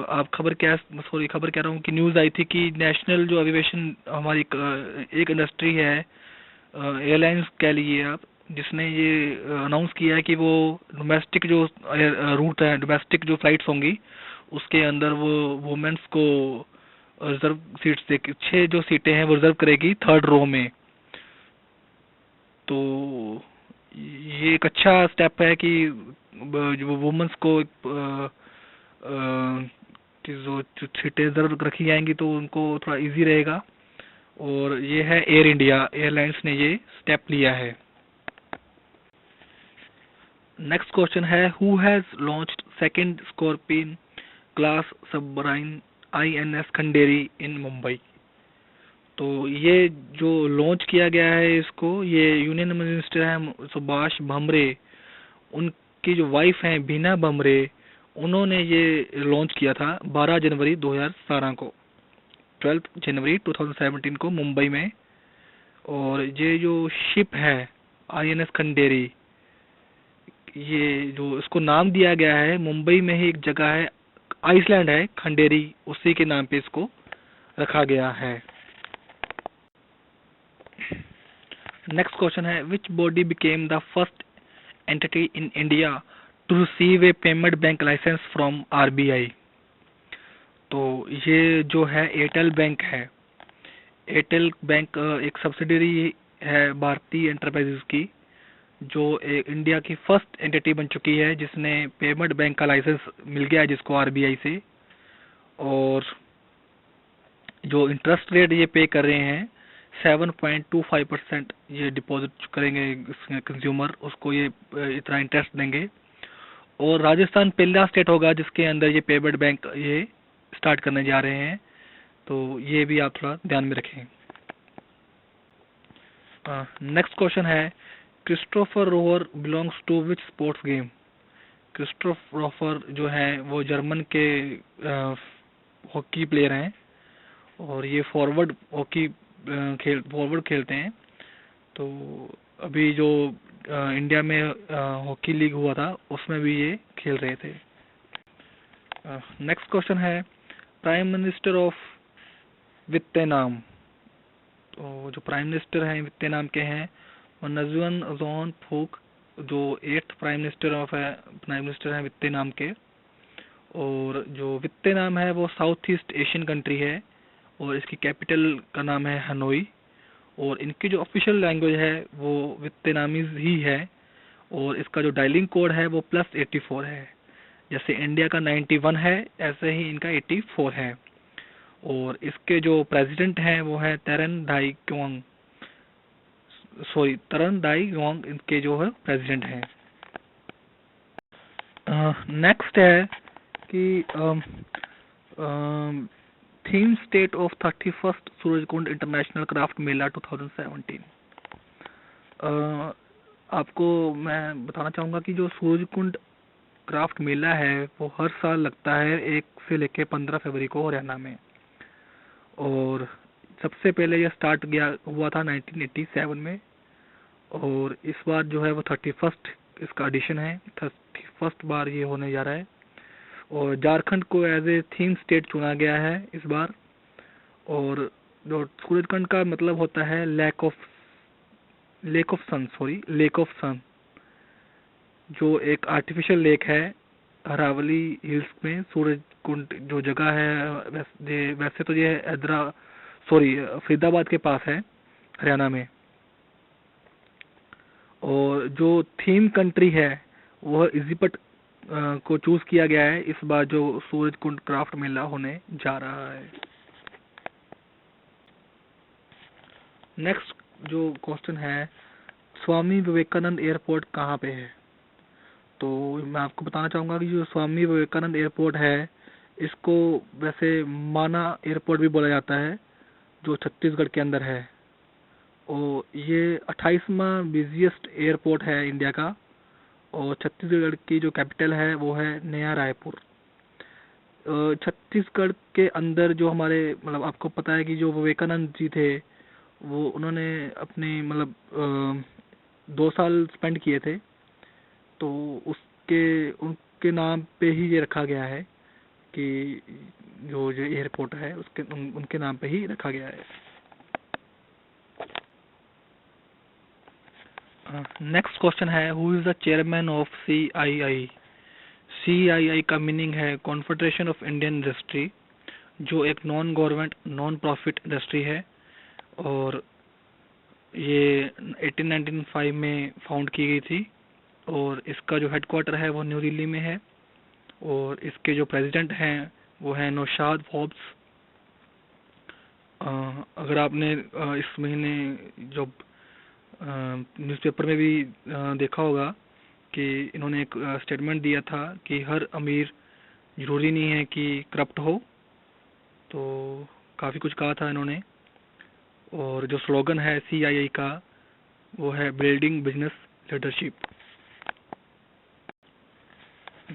आप खबर कह रहा हूँ कि न्यूज़ आई थी कि नेशनल जो एविएशन हमारी एक इंडस्ट्री है, एयरलाइंस कह लीजिए आप, जिसने ये अनाउंस किया है कि वो डोमेस्टिक जो रूट है, डोमेस्टिक जो फ्लाइट्स होंगी उसके अंदर वो वुमेन्स को रिजर्व सीट्स दे, 6 जो सीटें हैं वो रिजर्व करेगी थर्ड रो में। तो ये एक अच्छा स्टेप है कि जो वुमेन्स को कि जो सीटें रिजर्व रखी जाएंगी तो उनको थोड़ा इजी रहेगा। और ये है एयर इंडिया एयरलाइंस ने ये स्टेप लिया है। नेक्स्ट क्वेश्चन है who has launched second scorpion class submarine INS Khanderi in Mumbai. तो ये जो लॉन्च किया गया है इसको, ये यूनियन मिनिस्टर हैं सुभाष भामरे, उनकी जो वाइफ हैं बीना भामरे, उन्होंने ये लॉन्च किया था 12 जनवरी 2017 को, 12 जनवरी 2017 को मुंबई में। और ये जो शिप है आईएनएस खंडेरी, ये जो इसको नाम दिया गया है, मुंबई में ही एक जगह है आइसलैंड है खंडेरी, उसी के नाम पे इसको रखा गया है। नेक्स्ट क्वेश्चन है which body became the first entity in India to receive a payment bank licence from RBI. तो ये जो है एयरटेल बैंक है। एयरटेल बैंक एक सब्सिडरी है भारतीय एंटरप्राइजेज की, जो इंडिया की फर्स्ट एंटिटी बन चुकी है जिसने पेमेंट बैंक का लाइसेंस मिल गया है जिसको आरबीआई से। और जो इंटरेस्ट रेट ये पे कर रहे हैं 7.25% ये डिपॉजिट करेंगे कंज्यूमर, उसको ये इतना इंटरेस्ट देंगे। और राजस्थान पहला स्टेट होगा जिसके अंदर ये पेमेंट बैंक ये स्टार्ट करने जा रहे हैं, तो ये भी आप थोड़ा ध्यान में रखें। नेक्स्ट क्वेश्चन है Christopher Rover belongs to which sports game. Christopher Rover जो है वो जर्मन के हॉकी प्लेयर हैं और ये फॉरवर्ड हॉकी फॉरवर्ड खेलते हैं। तो अभी जो इंडिया में हॉकी लीग हुआ था उसमें भी ये खेल रहे थे। नेक्स्ट क्वेश्चन है प्राइम मिनिस्टर ऑफ वियतनाम। तो जो प्राइम मिनिस्टर हैं वियतनाम के हैं वो नजुअन जोन फूक, जो 8th प्राइम मिनिस्टर हैं वियतनाम के। और जो वियतनाम है वो साउथ ईस्ट एशियन कंट्री है और इसकी कैपिटल का नाम है हनोई। और इनकी जो ऑफिशियल लैंग्वेज है वो वियतनामीज ही है। और इसका जो डायलिंग कोड है वो +84 है, जैसे इंडिया का 91 है ऐसे ही इनका 84 है। और इसके जो प्रेसिडेंट हैं वो है तरन दाई क्वांग इनके जो है प्रेसिडेंट हैं। नेक्स्ट है कि theme state of 31st Surajkund international craft mela 2017। आपको मैं बताना चाहूँगा कि जो सूरजकुंड क्राफ्ट मेला है वो हर साल लगता है 1 से लेकर 15 फरवरी को हरियाणा में। और सबसे पहले यह स्टार्ट हुआ था 1987 में। और इस बार जो है वो 31st इसका एडिशन है, 31st बार ये होने जा रहा है। और झारखंड को एज ए थीम स्टेट चुना गया है इस बार। और जो सूरजकुंड का मतलब होता है लेक ऑफ सन, जो एक आर्टिफिशियल लेक है अरावली हिल्स में। सूरजकुंड जो जगह है वैसे तो ये फरीदाबाद के पास है हरियाणा में। और जो थीम कंट्री है वह इजिप्ट को चूज किया गया है इस बार जो सूरजकुंड क्राफ्ट मेला होने जा रहा है। नेक्स्ट जो क्वेश्चन है स्वामी विवेकानंद एयरपोर्ट कहाँ पे है। तो मैं आपको बताना चाहूँगा कि जो स्वामी विवेकानंद एयरपोर्ट है इसको वैसे माना एयरपोर्ट भी बोला जाता है, जो छत्तीसगढ़ के अंदर है। और ये 28वां बिजिएस्ट एयरपोर्ट है इंडिया का। और छत्तीसगढ़ की जो कैपिटल है वो है नया रायपुर। छत्तीसगढ़ के अंदर जो हमारे मतलब आपको पता है कि जो विवेकानंद जी थे, वो उन्होंने अपने मतलब 2 साल स्पेंड किए थे, तो उसके उनके नाम पे ही ये रखा गया है कि जो जो एयरपोर्ट है उनके नाम पे ही रखा गया है। नेक्स्ट क्वेश्चन है, who is the chairman of CII? CII का मीनिंग है कॉन्फेडरेशन ऑफ इंडियन इंडस्ट्री, जो एक non government non profit industry है, और ये 1895 में फाउंड की गई थी, और इसका जो हेडक्वार्टर है वो न्यू दिल्ली में है, और इसके जो प्रेसिडेंट हैं वो है नौशाद फोर्ब्स। अगर आपने इस महीने जो न्यूज़पेपर में भी देखा होगा कि इन्होंने एक स्टेटमेंट दिया था कि हर अमीर जरूरी नहीं है कि करप्ट हो, तो काफ़ी कुछ कहा था इन्होंने। और जो स्लोगन है CII का वो है building business leadership.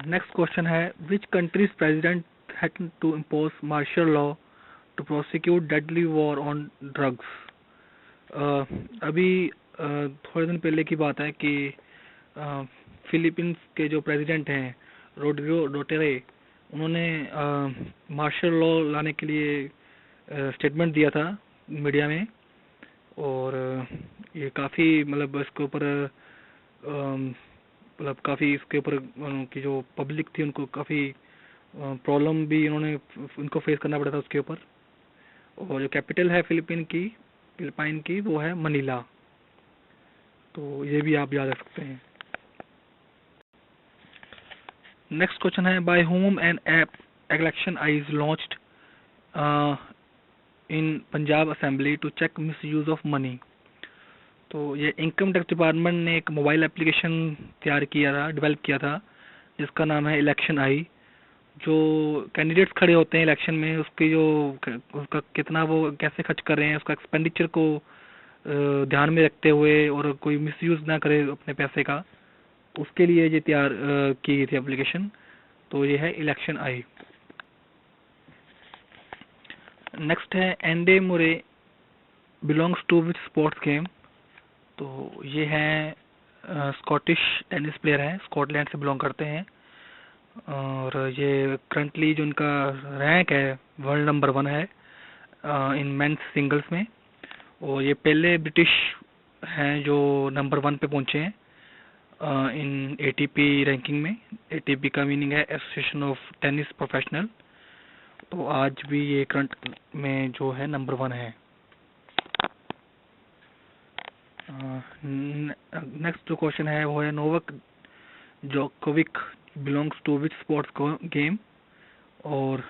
Next question है, which country's president had to impose martial law to prosecute deadly war on drugs? अभी थोड़े दिन पहले की बात है कि फिलीपींस के जो प्रेसिडेंट हैं रोड्रिगो डोटेरे, उन्होंने मार्शल लॉ लाने के लिए स्टेटमेंट दिया था मीडिया में, और ये काफ़ी मतलब इसके ऊपर मतलब काफ़ी इसके ऊपर की जो पब्लिक थी उनको काफ़ी प्रॉब्लम भी उनको फेस करना पड़ा था उसके ऊपर। और जो कैपिटल है फिलिपाइन की वो है मनीला, तो ये भी आप याद रख सकते हैं। नेक्स्ट क्वेश्चन है, by whom an app election eye is launched in Punjab assembly to check misuse of money? तो ये इनकम टैक्स डिपार्टमेंट ने एक मोबाइल एप्लीकेशन डेवलप किया था, जिसका नाम है इलेक्शन आई। जो कैंडिडेट्स खड़े होते हैं इलेक्शन में, उसका कितना वो कैसे खर्च कर रहे हैं, उसका एक्सपेंडिचर को ध्यान में रखते हुए और कोई मिसयूज ना करे अपने पैसे का, उसके लिए ये तैयार की गई थी एप्लीकेशन। तो ये है इलेक्शन आई। नेक्स्ट है, Andy Murray belongs to which sports game? तो ये है स्कॉटिश टेनिस प्लेयर हैं, स्कॉटलैंड से बिलोंग करते हैं, और ये करंटली जो उनका रैंक है वर्ल्ड नंबर 1 है इन मेंस सिंगल्स में, और ये पहले ब्रिटिश हैं जो नंबर 1 पे पहुंचे हैं इन ATP रैंकिंग में। ATP का मीनिंग है एसोसिएशन ऑफ टेनिस प्रोफेशनल, तो आज भी ये करंट में जो है नंबर 1 है। नेक्स्ट जो क्वेश्चन है वो है, Novak Djokovic belongs to which sports game? और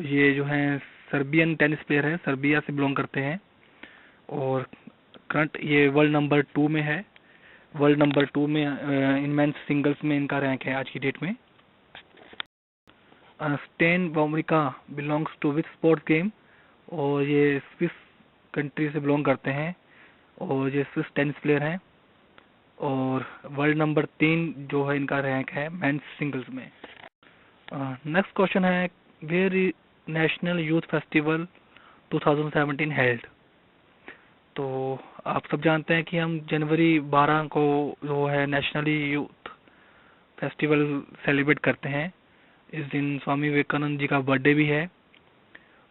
ये जो है सर्बियन टेनिस प्लेयर है, सर्बिया से बिलोंग करते हैं, और करंट ये वर्ल्ड नंबर 2 में है। वर्ल्ड नंबर 2 में इन मेंस सिंगल्स में इनका रैंक है आज की डेट में। Stan Wawrinka belongs to which sports game? और ये स्विस कंट्री से बिलोंग करते हैं, और ये स्विस टेनिस प्लेयर हैं, और वर्ल्ड नंबर 3 जो है इनका रैंक है मेंस सिंगल्स में। नेक्स्ट क्वेश्चन है, where national youth festival 2017 held? तो आप सब जानते हैं कि हम जनवरी 12 को जो है नेशनली यूथ फेस्टिवल सेलिब्रेट करते हैं। इस दिन स्वामी विवेकानंद जी का बर्थडे भी है,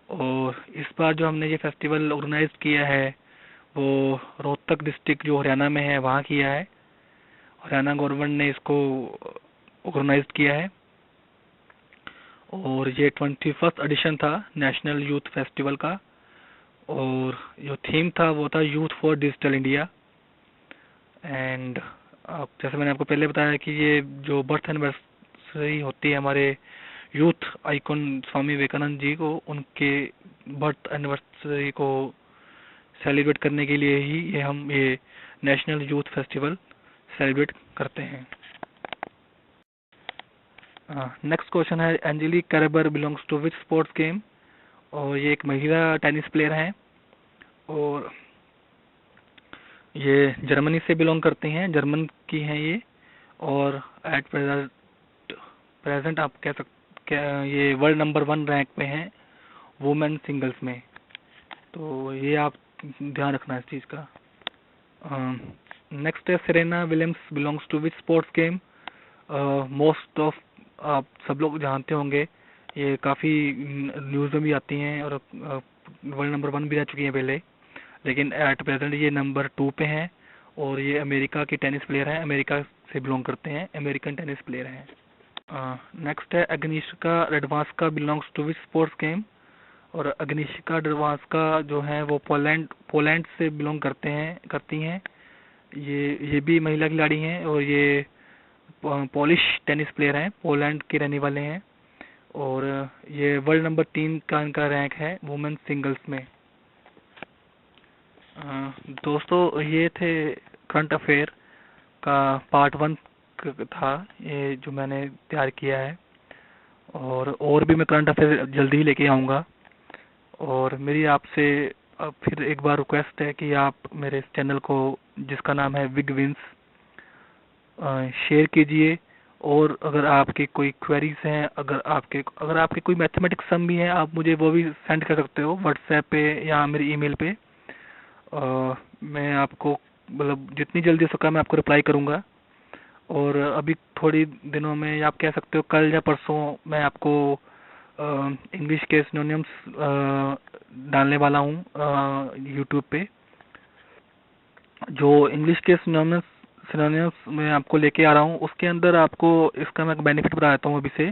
और इस बार जो हमने ये फेस्टिवल ऑर्गेनाइज किया है वो रोहतक डिस्ट्रिक्ट जो हरियाणा में है वहाँ किया है। हरियाणा गवर्नमेंट ने इसको ऑर्गेनाइज किया है, और ये 21st एडिशन था नेशनल यूथ फेस्टिवल का, और जो थीम था वो था youth for digital India. And जैसे मैंने आपको पहले बताया कि ये जो बर्थ एनिवर्सरी होती है हमारे यूथ आइकॉन स्वामी विवेकानंद जी को, उनके बर्थ एनिवर्सरी को सेलिब्रेट करने के लिए ही ये नेशनल यूथ फेस्टिवल सेलिब्रेट करते हैं। नेक्स्ट क्वेश्चन है, Angelique Kerber belongs to which sports game? और ये एक महिला टेनिस प्लेयर हैं, और ये जर्मनी से बिलोंग करती हैं, जर्मन की हैं ये, और एट प्रेजेंट आप ये वर्ल्ड नंबर 1 रैंक पे हैं वुमेन सिंगल्स में। तो ये आप ध्यान रखना इस चीज़ का। नेक्स्ट है Serena Williams belongs to which sports game. Most of आप सब लोग जानते होंगे, ये काफ़ी न्यूज़ में भी आती हैं और वर्ल्ड नंबर 1 भी रह चुकी हैं पहले, लेकिन एट प्रेजेंट ये नंबर 2 पे हैं और ये अमेरिका की टेनिस प्लेयर हैं, अमेरिका से बिलोंग करते हैं, अमेरिकन टेनिस प्लेयर हैं। नेक्स्ट है Agnieszka Radwanska belongs to which sports game. और अग्निष्का रेडवांस्का जो है वो पोलैंड से बिलोंग करती हैं। ये भी महिला खिलाड़ी हैं और ये पोलिश टेनिस प्लेयर हैं, पोलैंड के रहने वाले हैं और ये वर्ल्ड नंबर 3 का इनका रैंक है वुमेन सिंगल्स में। दोस्तों ये थे करंट अफेयर का पार्ट 1 था ये जो मैंने तैयार किया है, और भी मैं करंट अफेयर जल्दी ही लेके आऊँगा। और मेरी आपसे फिर एक बार रिक्वेस्ट है कि आप मेरे इस चैनल को, जिसका नाम है विग विंस, शेयर कीजिए। और अगर आपकी कोई क्वेरीज हैं, अगर आपके कोई मैथमेटिक्स सम भी हैं, आप मुझे वो भी सेंड कर सकते हो व्हाट्सएप पे या मेरी ईमेल पे। मैं आपको मतलब जितनी जल्दी हो सका मैं आपको रिप्लाई करूँगा। और अभी थोड़ी दिनों में, या आप कह सकते हो कल या परसों, मैं आपको इंग्लिश के सिनोनिम्स डालने वाला हूँ यूट्यूब पे। जो इंग्लिश के सिनोनिम्स मैं आपको लेके आ रहा हूँ, उसके अंदर आपको इसका मैं बेनिफिट बता देता हूँ अभी से।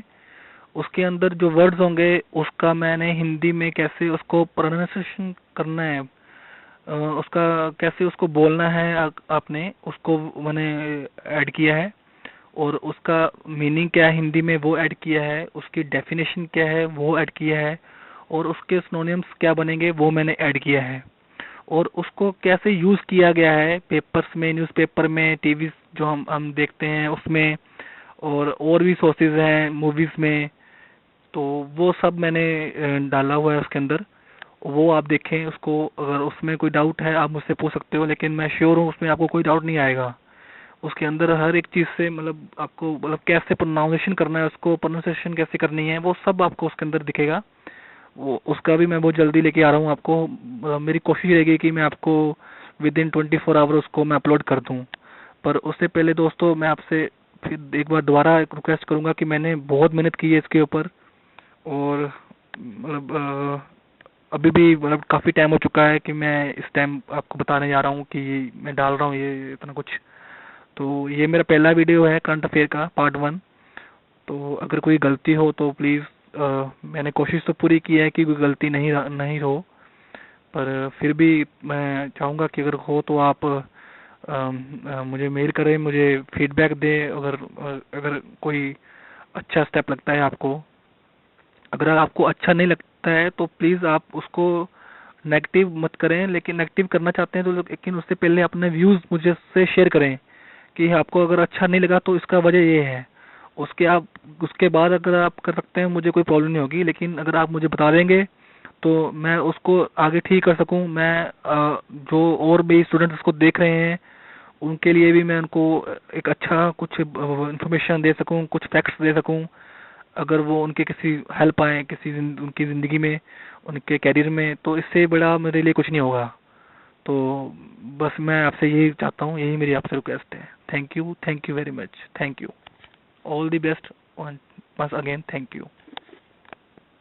उसके अंदर जो वर्ड्स होंगे उसका मैंने हिंदी में कैसे उसको प्रोनाउंसिएशन करना है, उसका कैसे उसको बोलना है, आपने उसको मैंने ऐड किया है। और उसका मीनिंग क्या है हिंदी में वो ऐड किया है, उसकी डेफिनेशन क्या है वो ऐड किया है, और उसके सिनोनिम्स क्या बनेंगे वो मैंने ऐड किया है। और उसको कैसे यूज़ किया गया है पेपर्स में, न्यूज़पेपर में, टीवी जो हम देखते हैं उसमें, और भी सोर्सेज हैं मूवीज़ में। तो वो सब मैंने डाला हुआ है उसके अंदर, वो आप देखें उसको। अगर उसमें कोई डाउट है आप मुझसे पूछ सकते हो, लेकिन मैं श्योर हूँ उसमें आपको कोई डाउट नहीं आएगा। उसके अंदर हर एक चीज़ से मतलब आपको मतलब कैसे प्रोनाउंसिएशन करना है, उसको प्रोनाउंसिएशन कैसे करनी है, वो सब आपको उसके अंदर दिखेगा। वो उसका भी मैं बहुत जल्दी लेके आ रहा हूँ आपको। मेरी कोशिश रहेगी कि मैं आपको विद इन 24 आवर उसको मैं अपलोड कर दूँ। पर उससे पहले दोस्तों मैं आपसे फिर एक बार दोबारा एक रिक्वेस्ट करूँगा कि मैंने बहुत मेहनत की है इसके ऊपर, और मतलब अभी भी मतलब काफ़ी टाइम हो चुका है कि मैं इस टाइम आपको बताने जा रहा हूँ कि मैं डाल रहा हूँ ये इतना कुछ। तो ये मेरा पहला वीडियो है करंट अफेयर का पार्ट 1। तो अगर कोई गलती हो तो प्लीज़, मैंने कोशिश तो पूरी की है कि कोई गलती नहीं हो, पर फिर भी मैं चाहूँगा कि अगर हो तो आप मुझे मेल करें, मुझे फीडबैक दें। अगर कोई अच्छा स्टेप लगता है आपको, अगर आपको अच्छा नहीं लगता है तो प्लीज़ आप उसको नेगेटिव मत करें, लेकिन नेगेटिव करना चाहते हैं तो लेकिन उससे पहले अपने व्यूज़ मुझे से शेयर करें कि आपको अगर अच्छा नहीं लगा तो इसका वजह ये है। उसके बाद अगर आप कर सकते हैं, मुझे कोई प्रॉब्लम नहीं होगी, लेकिन अगर आप मुझे बता देंगे तो मैं उसको आगे ठीक कर सकूं। मैं जो और भी स्टूडेंट्स उसको देख रहे हैं उनके लिए भी मैं उनको एक अच्छा कुछ इन्फॉर्मेशन दे सकूं, कुछ फैक्ट्स दे सकूं, अगर वो उनके किसी हेल्प आए उनकी ज़िंदगी में, उनके कैरियर में, तो इससे बड़ा मेरे लिए कुछ नहीं होगा। तो बस मैं आपसे यही चाहता हूँ, यही मेरी आपसे रिक्वेस्ट है। Thank you very much, thank you, all the best, once again, thank you.